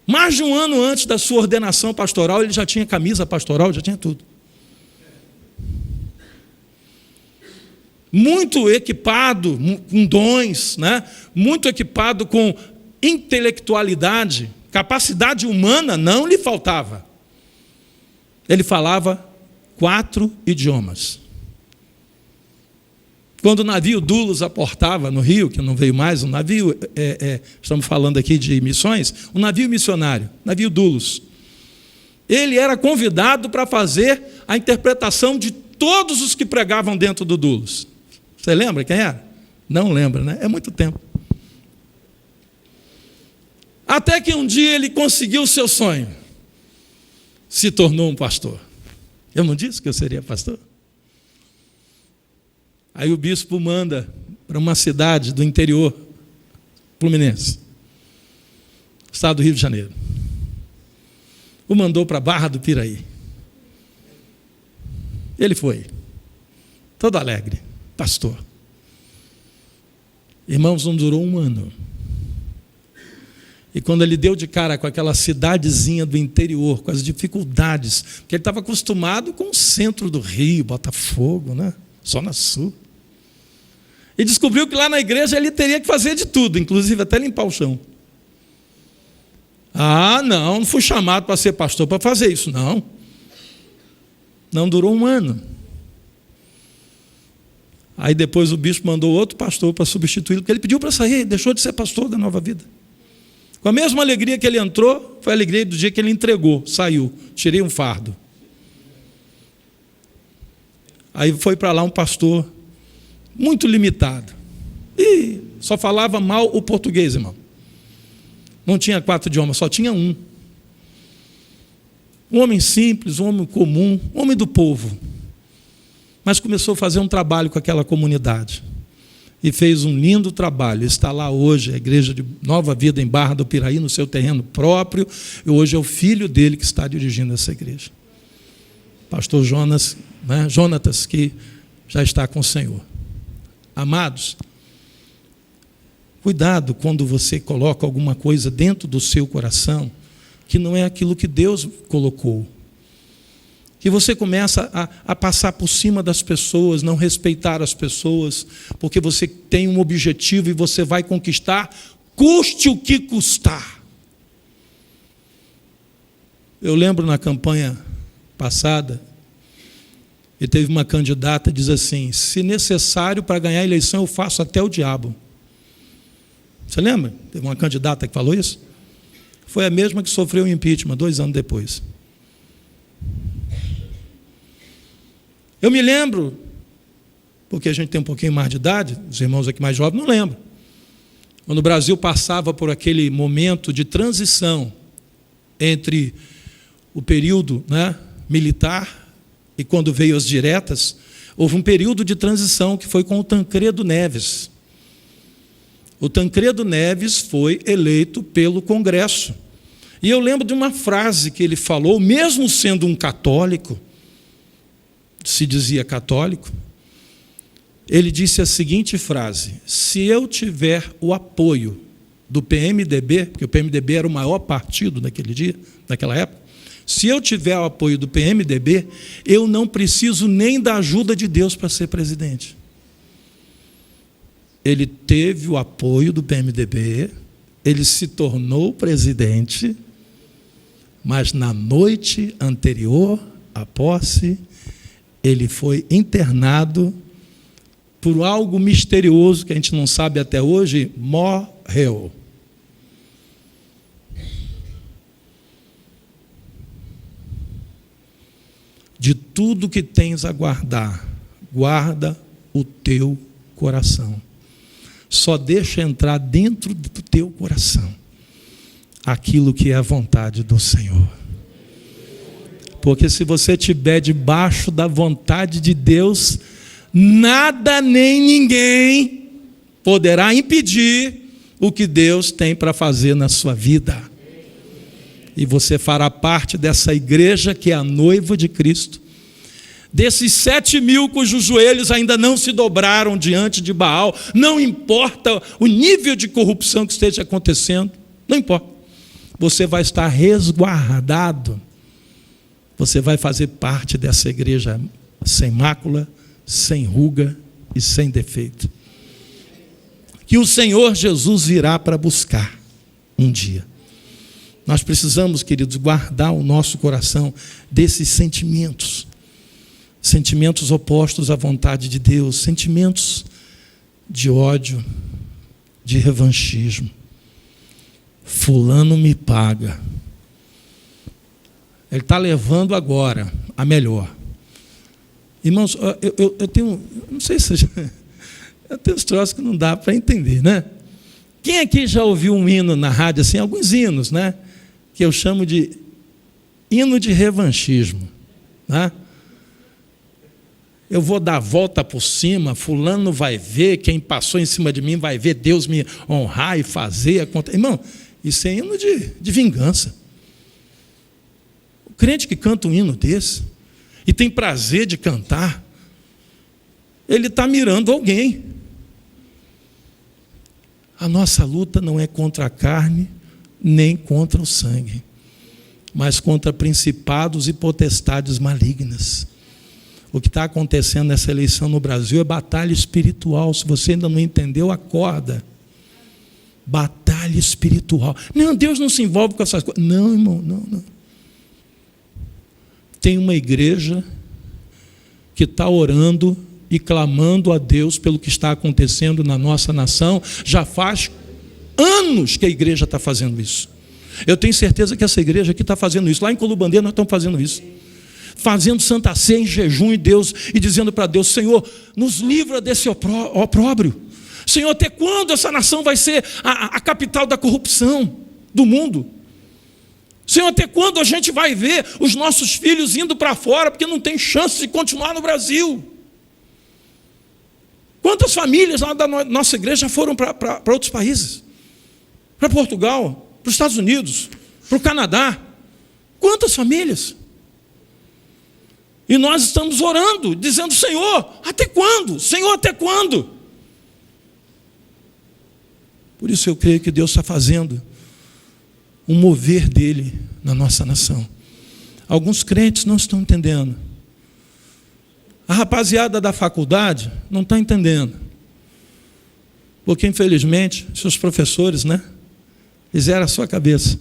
Mais de um ano antes da sua ordenação pastoral, ele já tinha camisa pastoral, já tinha tudo. Muito equipado com dons, né? Muito equipado com intelectualidade, capacidade humana não lhe faltava. Ele falava 4 idiomas. Quando o navio Dulos aportava no Rio, que não veio mais, um navio, estamos falando aqui de missões, um navio missionário, navio Dulos. Ele era convidado para fazer a interpretação de todos os que pregavam dentro do Dulos. Você lembra quem era? Não lembra, né? É muito tempo. Até que um dia ele conseguiu o seu sonho. Se tornou um pastor. Eu não disse que eu seria pastor? Aí o bispo manda para uma cidade do interior fluminense, estado do Rio de Janeiro. O mandou para a Barra do Piraí. Ele foi, todo alegre, pastor. Irmãos, não durou um ano. E quando ele deu de cara com aquela cidadezinha do interior, com as dificuldades, porque ele estava acostumado com o centro do Rio, Botafogo, né? Zona Sul. E descobriu que lá na igreja ele teria que fazer de tudo, inclusive até limpar o chão. Ah, não fui chamado para ser pastor para fazer isso, não. Não durou um ano. Aí depois o bispo mandou outro pastor para substituí-lo, porque ele pediu para sair, deixou de ser pastor da Nova Vida. Com a mesma alegria que ele entrou, foi a alegria do dia que ele entregou, saiu, tirei um fardo. Aí foi para lá um pastor muito limitado. E só falava mal o português, irmão. Não tinha 4 idiomas, só tinha um. Um homem simples, um homem comum, um homem do povo. Mas começou a fazer um trabalho com aquela comunidade. E fez um lindo trabalho. Está lá hoje, a igreja de Nova Vida em Barra do Piraí, no seu terreno próprio. E hoje é o filho dele que está dirigindo essa igreja. Pastor Jonas, né? Jonatas, que já está com o Senhor. Amados, cuidado quando você coloca alguma coisa dentro do seu coração que não é aquilo que Deus colocou. Que você começa a passar por cima das pessoas, não respeitar as pessoas, porque você tem um objetivo e você vai conquistar, custe o que custar. Eu lembro na campanha passada, e teve uma candidata que diz assim: se necessário para ganhar a eleição, eu faço até o diabo. Você lembra? Teve uma candidata que falou isso? Foi a mesma que sofreu o impeachment 2 anos depois. Eu me lembro, porque a gente tem um pouquinho mais de idade, os irmãos aqui mais jovens não lembram, quando o Brasil passava por aquele momento de transição entre o período, né, militar e quando veio as diretas, houve um período de transição que foi com o Tancredo Neves. O Tancredo Neves foi eleito pelo Congresso. E eu lembro de uma frase que ele falou, mesmo sendo um católico, se dizia católico, ele disse a seguinte frase: se eu tiver o apoio do PMDB, porque o PMDB era o maior partido naquele dia, naquela época, se eu tiver o apoio do PMDB, eu não preciso nem da ajuda de Deus para ser presidente. Ele teve o apoio do PMDB, ele se tornou presidente, mas na noite anterior à posse, ele foi internado por algo misterioso que a gente não sabe até hoje, morreu. De tudo que tens a guardar, guarda o teu coração. Só deixa entrar dentro do teu coração aquilo que é a vontade do Senhor. Porque se você estiver debaixo da vontade de Deus, nada nem ninguém poderá impedir o que Deus tem para fazer na sua vida. E você fará parte dessa igreja que é a noiva de Cristo. Desses 7.000 cujos joelhos ainda não se dobraram diante de Baal, não importa o nível de corrupção que esteja acontecendo, não importa. Você vai estar resguardado. Você vai fazer parte dessa igreja sem mácula, sem ruga e sem defeito. Que o Senhor Jesus virá para buscar um dia. Nós precisamos, queridos, guardar o nosso coração desses sentimentos. Sentimentos opostos à vontade de Deus. Sentimentos de ódio, de revanchismo. Fulano me paga. Ele está levando agora a melhor. Irmãos, eu tenho... Não sei se... Eu tenho uns troços que não dá para entender, né? Quem aqui já ouviu um hino na rádio, assim, alguns hinos, né? Que eu chamo de hino de revanchismo, né? Eu vou dar a volta por cima, fulano vai ver, quem passou em cima de mim vai ver Deus me honrar e fazer. Irmão, isso é hino de vingança. O crente que canta um hino desse e tem prazer de cantar, ele está mirando alguém. A nossa luta não é contra a carne, nem contra o sangue, mas contra principados e potestades malignas. O que está acontecendo nessa eleição no Brasil é batalha espiritual. Se você ainda não entendeu, acorda. Batalha espiritual. Não, Deus não se envolve com essas coisas. Não, irmão, não. Tem uma igreja que está orando e clamando a Deus pelo que está acontecendo na nossa nação. Já faz anos que a igreja está fazendo isso. Eu tenho certeza que essa igreja aqui está fazendo isso. Lá em Colubandeira nós estamos fazendo isso. fazendo Santa Ceia em jejum e dizendo para Deus: Senhor, nos livra desse opróbrio. Senhor, até quando essa nação vai ser a capital da corrupção do mundo? Senhor, até quando a gente vai ver os nossos filhos indo para fora porque não tem chance de continuar no Brasil? Quantas famílias lá da nossa igreja já foram para outros países? Para Portugal, para os Estados Unidos, para o Canadá? Quantas famílias? E nós estamos orando, dizendo: Senhor, até quando? Senhor, até quando? Por isso eu creio que Deus está fazendo um mover dele na nossa nação. Alguns crentes não estão entendendo. A rapaziada da faculdade não está entendendo. Porque, infelizmente, seus professores, fizeram a sua cabeça.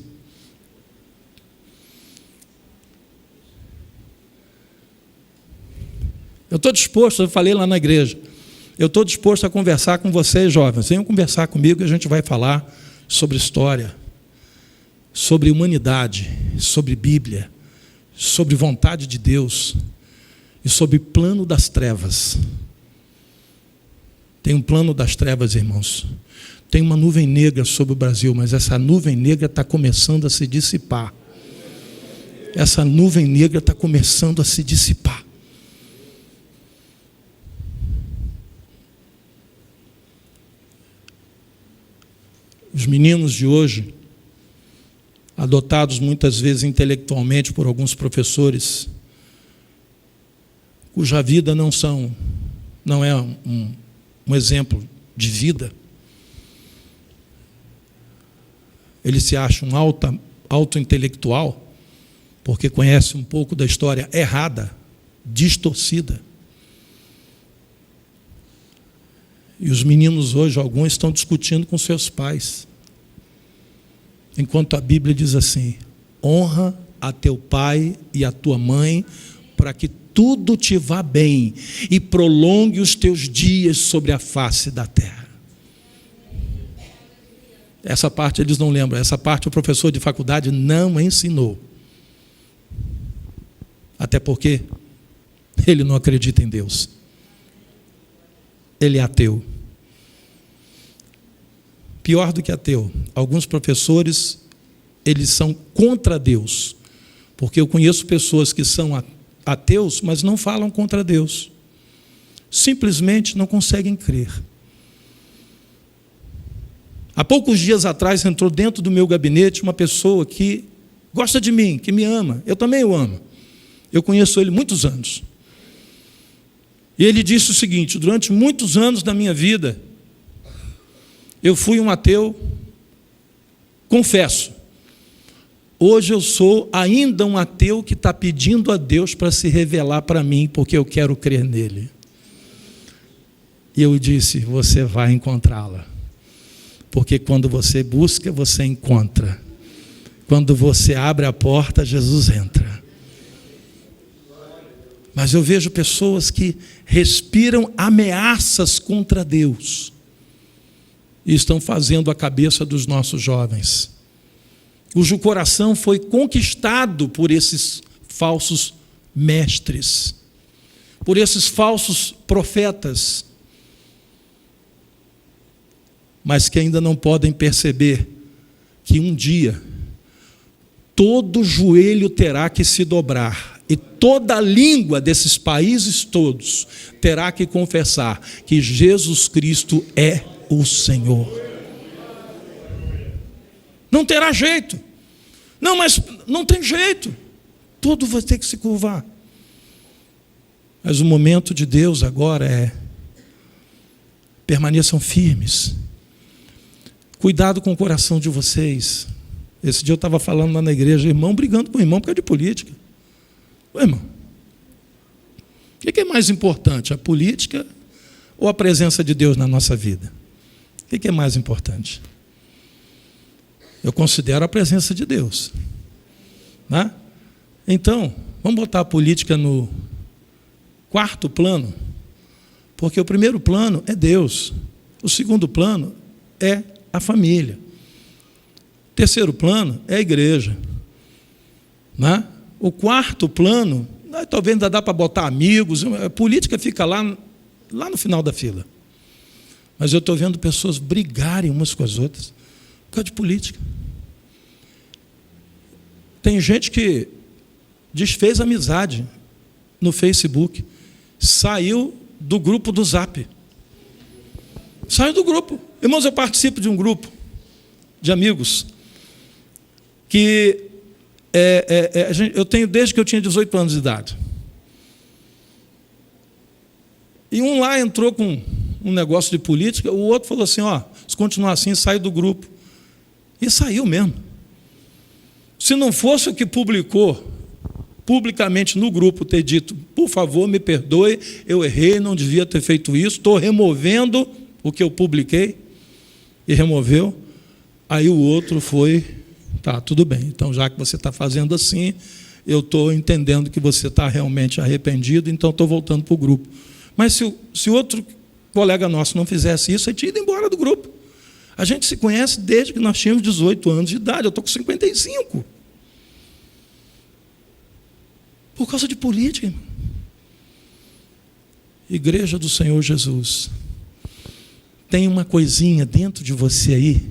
Eu estou disposto, eu falei lá na igreja, eu estou disposto a conversar com vocês, jovens. Venham conversar comigo e a gente vai falar sobre história, sobre humanidade, sobre Bíblia, sobre vontade de Deus e sobre plano das trevas. Tem um plano das trevas, irmãos. Tem uma nuvem negra sobre o Brasil, mas essa nuvem negra está começando a se dissipar. Essa nuvem negra está começando a se dissipar. Os meninos de hoje, adotados muitas vezes intelectualmente por alguns professores, cuja vida não é um exemplo de vida, ele se acha um alto intelectual, porque conhece um pouco da história errada, distorcida. E os meninos hoje, alguns, estão discutindo com seus pais. Enquanto a Bíblia diz assim: honra a teu pai e a tua mãe, para que tudo te vá bem e prolongue os teus dias sobre a face da terra. Essa parte eles não lembram, essa parte o professor de faculdade não ensinou. Até porque ele não acredita em Deus. Ele é ateu. Pior do que ateu, alguns professores, eles são contra Deus, porque eu conheço pessoas que são ateus, mas não falam contra Deus, simplesmente não conseguem crer. Há poucos dias atrás entrou dentro do meu gabinete uma pessoa que gosta de mim, que me ama, eu também o amo, eu conheço ele há muitos anos. E ele disse o seguinte: durante muitos anos da minha vida, eu fui um ateu, confesso. Hoje eu sou ainda um ateu que está pedindo a Deus para se revelar para mim, porque eu quero crer nele. E eu disse: você vai encontrá-la. Porque quando você busca, você encontra. Quando você abre a porta, Jesus entra. Mas eu vejo pessoas que respiram ameaças contra Deus e estão fazendo a cabeça dos nossos jovens, cujo coração foi conquistado por esses falsos mestres, por esses falsos profetas, mas que ainda não podem perceber que um dia todo joelho terá que se dobrar e toda a língua desses países todos terá que confessar que Jesus Cristo é o Senhor. Não terá jeito. Não, mas não tem jeito. Tudo vai ter que se curvar. Mas o momento de Deus agora é: permaneçam firmes. Cuidado com o coração de vocês. Esse dia eu estava falando lá na igreja, irmão brigando com o irmão por causa de política. Ô, irmão, o que é mais importante, a política ou a presença de Deus na nossa vida? O que é mais importante? Eu considero a presença de Deus, né? Então, vamos botar a política no quarto plano, porque o primeiro plano é Deus, o segundo plano é a família, o terceiro plano é a igreja, né? O quarto plano Talvez ainda dá para botar amigos. A política fica lá no final da fila. Mas eu estou vendo pessoas brigarem umas com as outras por causa de política. Tem gente que desfez amizade no Facebook, saiu do grupo do Zap. Saiu do grupo. Irmãos, eu participo de um grupo de amigos que eu tenho desde que eu tinha 18 anos de idade. E um lá entrou com um negócio de política, o outro falou assim, se continuar assim, sai do grupo. E saiu mesmo. Se não fosse o que publicou publicamente no grupo, ter dito, por favor, me perdoe, eu errei, não devia ter feito isso, estou removendo o que eu publiquei, e removeu, aí o outro foi, tá, tudo bem, então já que você está fazendo assim, eu estou entendendo que você está realmente arrependido, então estou voltando para o grupo. Mas se outro colega nosso não fizesse isso, ele tinha ido embora do grupo. A gente se conhece desde que nós tínhamos 18 anos de idade, eu estou com 55. Por causa de política. Igreja do Senhor Jesus, tem uma coisinha dentro de você aí,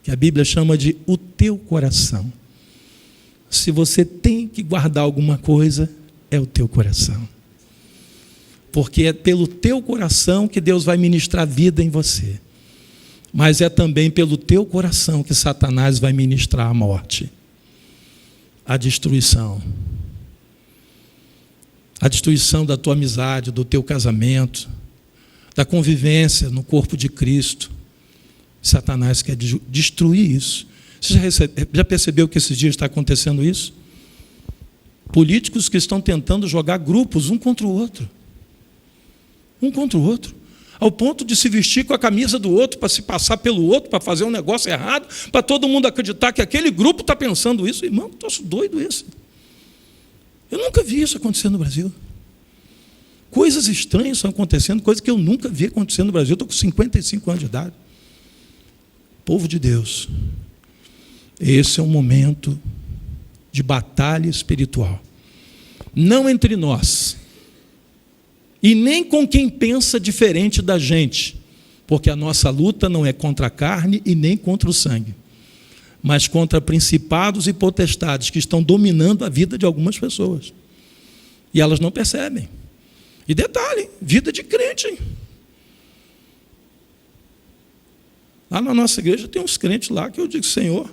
que a Bíblia chama de o teu coração. Se você tem que guardar alguma coisa, é o teu coração. Porque é pelo teu coração que Deus vai ministrar vida em você. Mas é também pelo teu coração que Satanás vai ministrar a morte, a destruição. A destruição da tua amizade, do teu casamento, da convivência no corpo de Cristo. Satanás quer destruir isso. Você já percebeu que esses dias está acontecendo isso? Políticos que estão tentando jogar grupos um contra o outro. Um contra o outro. Ao ponto de se vestir com a camisa do outro, para se passar pelo outro, para fazer um negócio errado, para todo mundo acreditar que aquele grupo está pensando isso. Irmão, que troço doido esse. Eu nunca vi isso acontecer no Brasil. Coisas estranhas estão acontecendo, coisas que eu nunca vi acontecer no Brasil. Eu estou com 55 anos de idade. Povo de Deus, esse é um momento de batalha espiritual. Não entre nós, e nem com quem pensa diferente da gente, porque a nossa luta não é contra a carne e nem contra o sangue, mas contra principados e potestades que estão dominando a vida de algumas pessoas. E elas não percebem. E detalhe, vida de crente. Hein? Lá na nossa igreja tem uns crentes lá que eu digo, Senhor,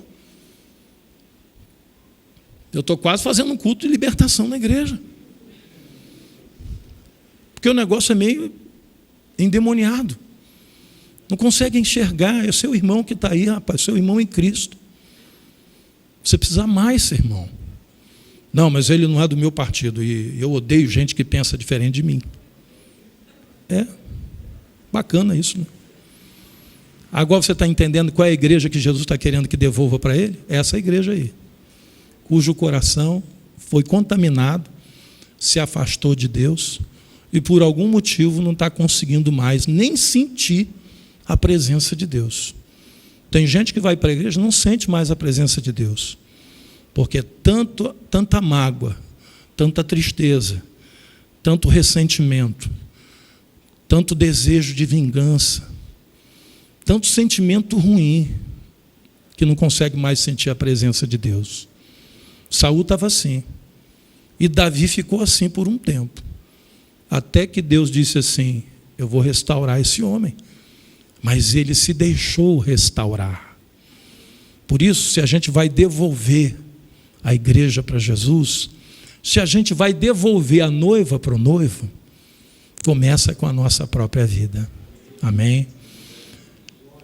eu estou quase fazendo um culto de libertação na igreja. Porque o negócio é meio endemoniado. Não consegue enxergar, é seu irmão que está aí, rapaz, seu irmão em Cristo. Você precisa amar esse irmão. Não, mas ele não é do meu partido e eu odeio gente que pensa diferente de mim. É bacana isso, né? Agora você está entendendo qual é a igreja que Jesus está querendo que devolva para ele? É essa igreja aí, cujo coração foi contaminado, se afastou de Deus e por algum motivo não está conseguindo mais nem sentir a presença de Deus. Tem gente que vai para a igreja e não sente mais a presença de Deus, porque tanta mágoa, tanta tristeza, tanto ressentimento, tanto desejo de vingança, tanto sentimento ruim, que não consegue mais sentir a presença de Deus. Saul estava assim, e Davi ficou assim por um tempo, até que Deus disse assim, eu vou restaurar esse homem, mas ele se deixou restaurar. Por isso, se a gente vai devolver a igreja para Jesus, se a gente vai devolver a noiva para o noivo, começa com a nossa própria vida. Amém?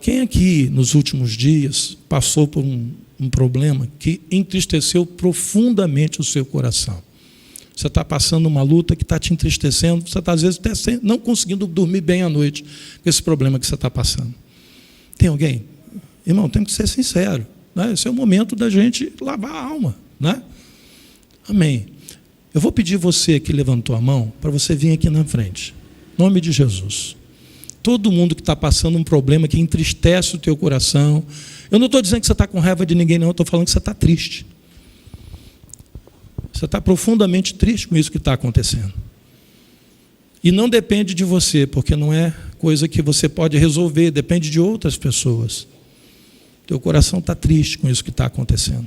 Quem aqui nos últimos dias passou por um problema que entristeceu profundamente o seu coração? Você está passando uma luta que está te entristecendo, você está às vezes até não conseguindo dormir bem à noite com esse problema que você está passando. Tem alguém? Irmão, tem que ser sincero, né? Esse é o momento da gente lavar a alma, né? Amém. Eu vou pedir você que levantou a mão para você vir aqui na frente. Em nome de Jesus. Todo mundo que está passando um problema que entristece o teu coração. Eu não estou dizendo que você está com raiva de ninguém, não. Eu estou falando que você está triste. Você está profundamente triste com isso que está acontecendo. E não depende de você, porque não é coisa que você pode resolver, depende de outras pessoas. Teu coração está triste com isso que está acontecendo.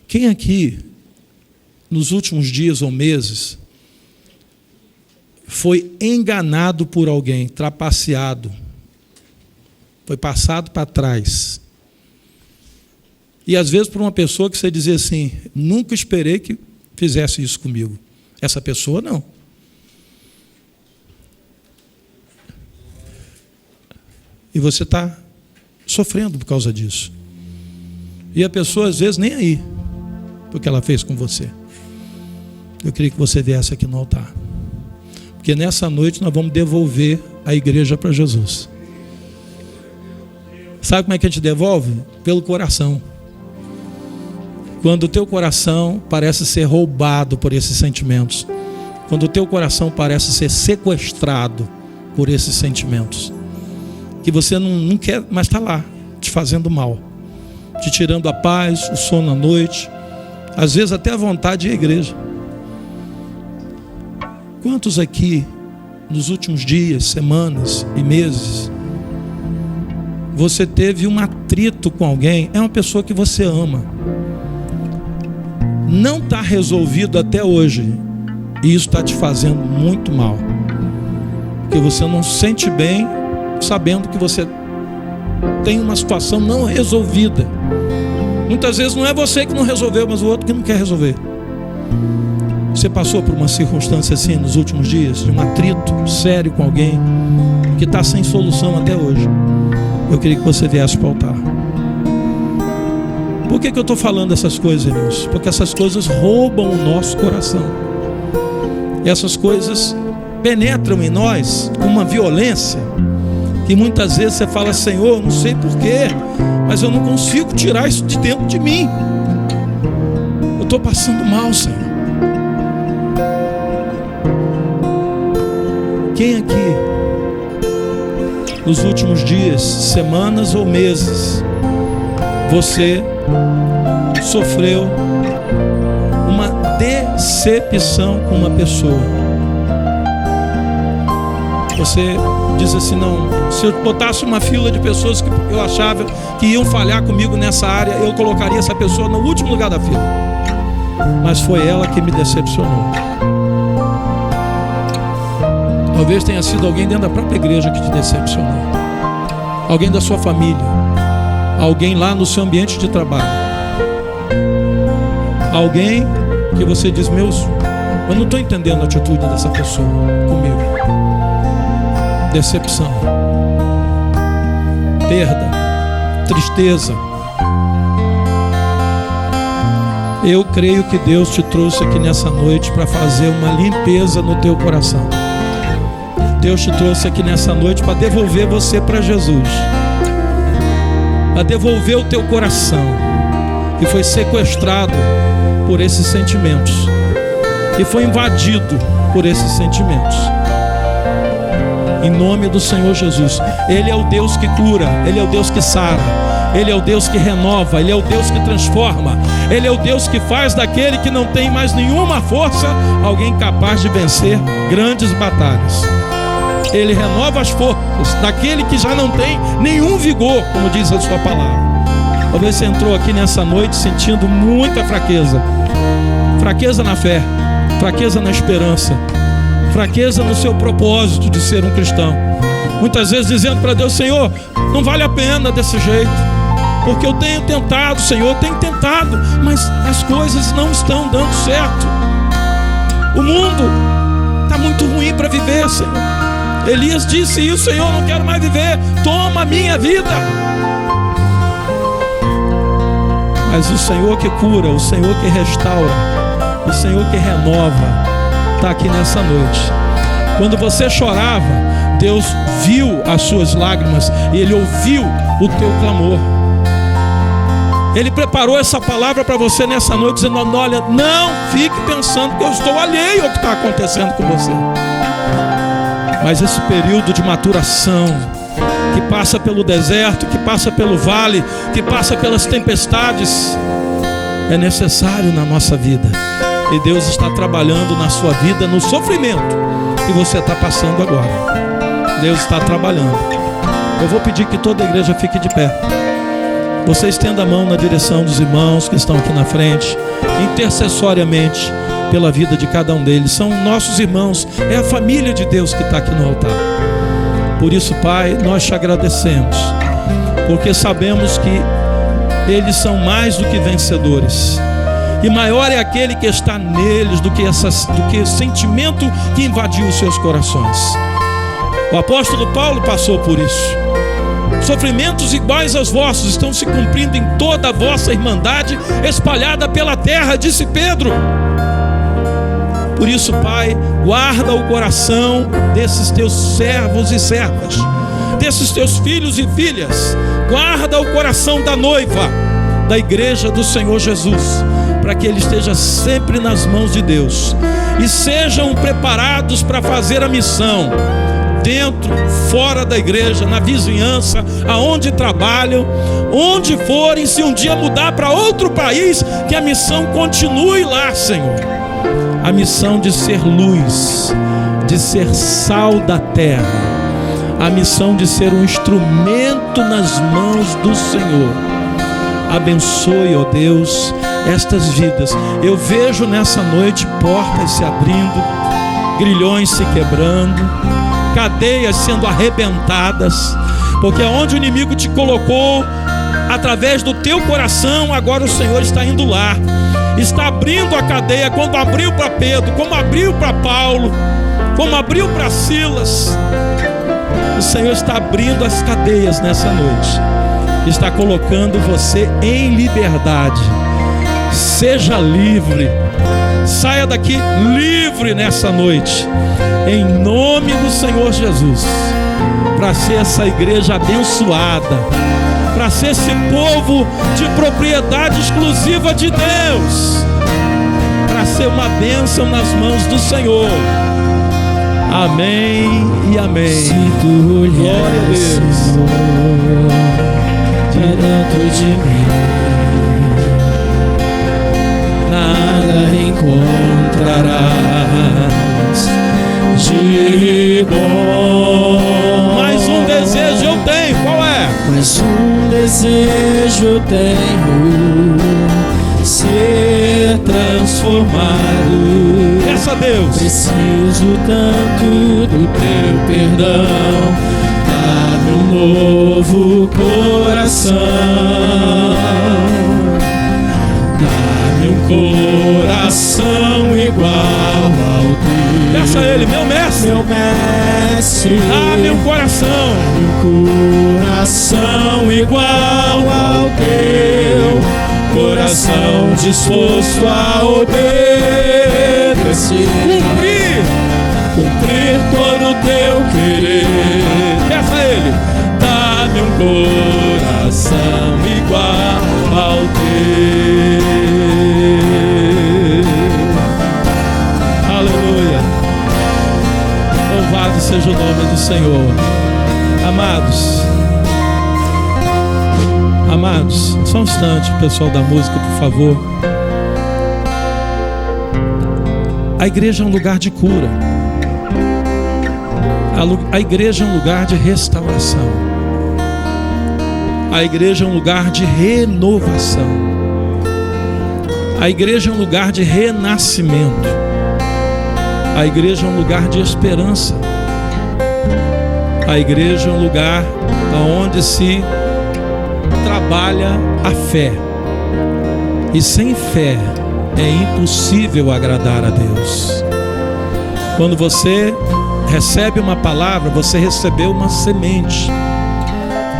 Quem aqui, nos últimos dias ou meses, foi enganado por alguém, trapaceado, foi passado para trás? E às vezes por uma pessoa que você dizia assim, nunca esperei que fizesse isso comigo. Essa pessoa não. E você está sofrendo por causa disso. E a pessoa às vezes nem aí, porque ela fez com você. Eu queria que você viesse aqui no altar. Porque nessa noite nós vamos devolver a igreja para Jesus. Sabe como é que a gente devolve? Pelo coração. Quando o teu coração parece ser roubado por esses sentimentos. Quando o teu coração parece ser sequestrado por esses sentimentos. Que você não quer, mas está lá, te fazendo mal. Te tirando a paz, o sono à noite. Às vezes até a vontade de ir à igreja. Quantos aqui, nos últimos dias, semanas e meses, você teve um atrito com alguém? É uma pessoa que você ama. Não está resolvido até hoje. E isso está te fazendo muito mal. Porque você não se sente bem sabendo que você tem uma situação não resolvida. Muitas vezes não é você que não resolveu, mas o outro que não quer resolver. Você passou por uma circunstância assim nos últimos dias, de um atrito sério com alguém que está sem solução até hoje. Eu queria que você viesse para o altar. Por que eu estou falando essas coisas, irmãos? Porque essas coisas roubam o nosso coração. E essas coisas penetram em nós com uma violência que muitas vezes você fala, Senhor, não sei porquê, mas eu não consigo tirar isso de dentro de mim. Eu estou passando mal, Senhor. Quem aqui, nos últimos dias, semanas ou meses, você sofreu uma decepção com uma pessoa? Você diz assim, não, se eu botasse uma fila de pessoas que eu achava que iam falhar comigo nessa área, eu colocaria essa pessoa no último lugar da fila. Mas foi ela que me decepcionou. Talvez tenha sido alguém dentro da própria igreja que te decepcionou. Alguém da sua família. Alguém lá no seu ambiente de trabalho. Alguém que você diz, eu não estou entendendo a atitude dessa pessoa comigo. Decepção. Perda. Tristeza. Eu creio que Deus te trouxe aqui nessa noite para fazer uma limpeza no teu coração. Deus te trouxe aqui nessa noite para devolver você para Jesus, para devolver o teu coração que foi sequestrado por esses sentimentos, que foi invadido por esses sentimentos. Em nome do Senhor Jesus. Ele é o Deus que cura, Ele é o Deus que sara, Ele é o Deus que renova, Ele é o Deus que transforma, Ele é o Deus que faz daquele que não tem mais nenhuma força alguém capaz de vencer grandes batalhas. Ele renova as forças daquele que já não tem nenhum vigor, como diz a sua palavra. Talvez você entrou aqui nessa noite sentindo muita fraqueza. Fraqueza na fé, fraqueza na esperança, fraqueza no seu propósito de ser um cristão. Muitas vezes dizendo para Deus, Senhor, não vale a pena desse jeito, porque eu tenho tentado, Senhor, eu tenho tentado, mas as coisas não estão dando certo. O mundo está muito ruim para viver, Senhor. Elias disse isso, Senhor, não quero mais viver, toma a minha vida. Mas o Senhor que cura, o Senhor que restaura, o Senhor que renova, está aqui nessa noite. Quando você chorava, Deus viu as suas lágrimas e Ele ouviu o teu clamor. Ele preparou essa palavra para você nessa noite, dizendo, olha, não fique pensando que eu estou alheio ao que está acontecendo com você. Mas esse período de maturação que passa pelo deserto, que passa pelo vale, que passa pelas tempestades, é necessário na nossa vida. E Deus está trabalhando na sua vida, no sofrimento que você está passando agora. Deus está trabalhando. Eu vou pedir que toda a igreja fique de pé. Você estenda a mão na direção dos irmãos que estão aqui na frente, intercessoriamente pela vida de cada um deles. São nossos irmãos, é a família de Deus que está aqui no altar. Por isso, Pai, nós te agradecemos, porque sabemos que eles são mais do que vencedores, e maior é aquele que está neles do que o sentimento que invadiu os seus corações. O apóstolo Paulo passou por isso. Sofrimentos iguais aos vossos estão se cumprindo em toda a vossa irmandade espalhada pela terra, disse Pedro. Por isso, Pai, guarda o coração desses teus servos e servas, desses teus filhos e filhas. Guarda o coração da noiva, da igreja do Senhor Jesus, para que ele esteja sempre nas mãos de Deus e sejam preparados para fazer a missão, dentro, fora da igreja, na vizinhança, aonde trabalham, onde forem. Se um dia mudar para outro país, que a missão continue lá, Senhor. A missão de ser luz, de ser sal da terra, a missão de ser um instrumento nas mãos do Senhor. Abençoe, ó Deus, estas vidas. Eu vejo nessa noite portas se abrindo, grilhões se quebrando, cadeias sendo arrebentadas, porque aonde o inimigo te colocou, através do teu coração, agora o Senhor está indo lá, está abrindo a cadeia, como abriu para Pedro, como abriu para Paulo, como abriu para Silas. O Senhor está abrindo as cadeias nessa noite, está colocando você em liberdade. Seja livre, saia daqui livre nessa noite, em nome do Senhor Jesus, para ser essa igreja abençoada, para ser esse povo de propriedade exclusiva de Deus, para ser uma bênção nas mãos do Senhor. Amém e amém. Se tu olhar, glória a Deus, Senhor, direto de mim, nada encontrarás de bom. Mais um desejo eu tenho, qual é? Mais um desejo eu tenho, ser transformado. Peça a Deus. Preciso tanto do teu perdão, dá-me um novo coração, dá-me um coração igual ao teu. Peça a Ele, meu mestre, dá-me um coração, coração igual ao teu, coração disposto a obedecer, cumprir todo o teu querer. peça a Ele, Dá-me um coração igual ao teu. aleluia. Louvado seja o nome do Senhor. Amados, só um instante, pessoal da música, por favor. A igreja é um lugar de cura. A igreja é um lugar de restauração. A igreja é um lugar de renovação. A igreja é um lugar de renascimento. A igreja é um lugar de esperança. A igreja é um lugar onde se trabalha a fé. E sem fé é impossível agradar a Deus. Quando você recebe uma palavra, você recebeu uma semente.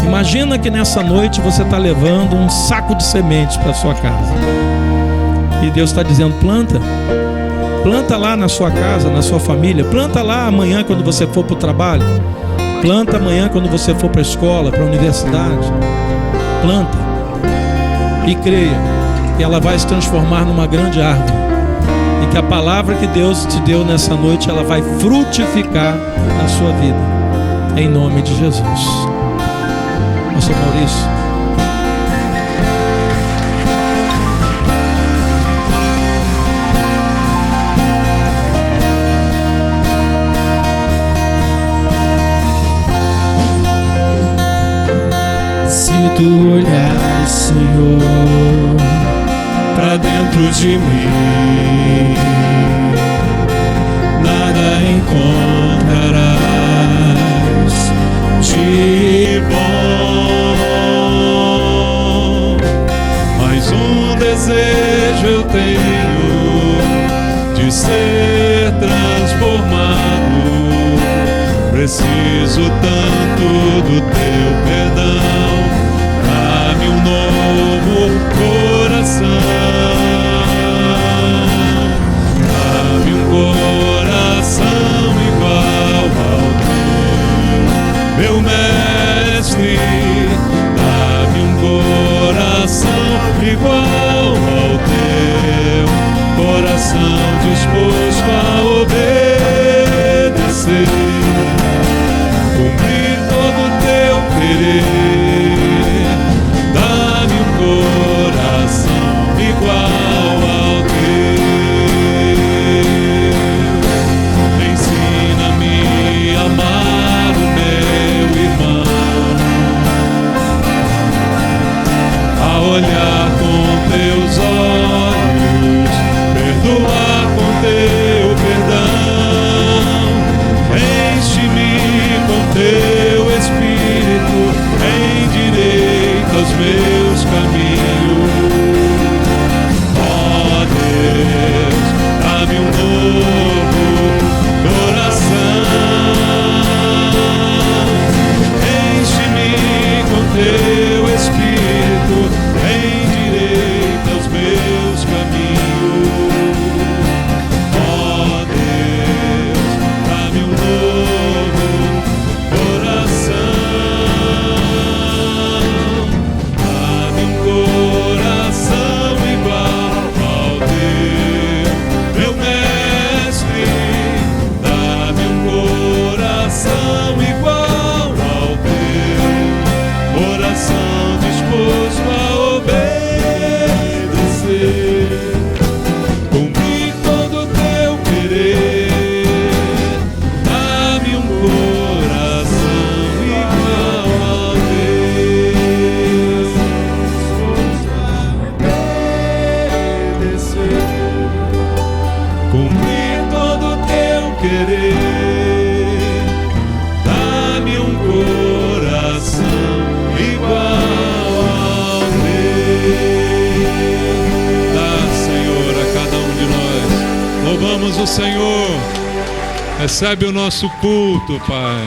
Imagina que nessa noite você está levando um saco de sementes para sua casa. E Deus está dizendo: planta lá na sua casa, na sua família. Planta lá amanhã quando você for para o trabalho. Planta amanhã quando você for para a escola, para a universidade. Planta e creia que ela vai se transformar numa grande árvore, e que a palavra que Deus te deu nessa noite, ela vai frutificar na sua vida, em nome de Jesus. Pastor Maurício. Se tu olhares, Senhor, pra dentro de mim, nada encontrarás de bom. Mas um desejo eu tenho de ser transformado. Preciso tanto do teu perdão. Dá-me um novo coração. Dá-me um coração igual ao teu, meu mestre. Dá-me um coração igual ao teu, coração disposto a obedecer, cumprir todo o teu querer. Dá-me um coração igual ao teu. Ensina-me a amar o meu irmão, a olhar com teus olhos, perdoar com teu perdão. Enche-me com teu Espírito, endireita os meus caminhos. Ó Deus, dá-me um novo coração. Enche-me com teu Espírito, endireita os meus caminhos. Ó Deus, dá-me um novo coração. Dá-me um coração igual ao teu, meu mestre. Dá-me um coração igual ao teu, coração disposto a obedecer, cumprir todo o teu querer. Dá-me um coração igual ao teu, disposto a obedecer, cumprir todo o teu querer. Dá-me um coração igual ao teu. Dá, Senhor, a cada um de nós. Louvamos o Senhor. Recebe o nosso culto, Pai.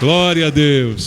Glória a Deus.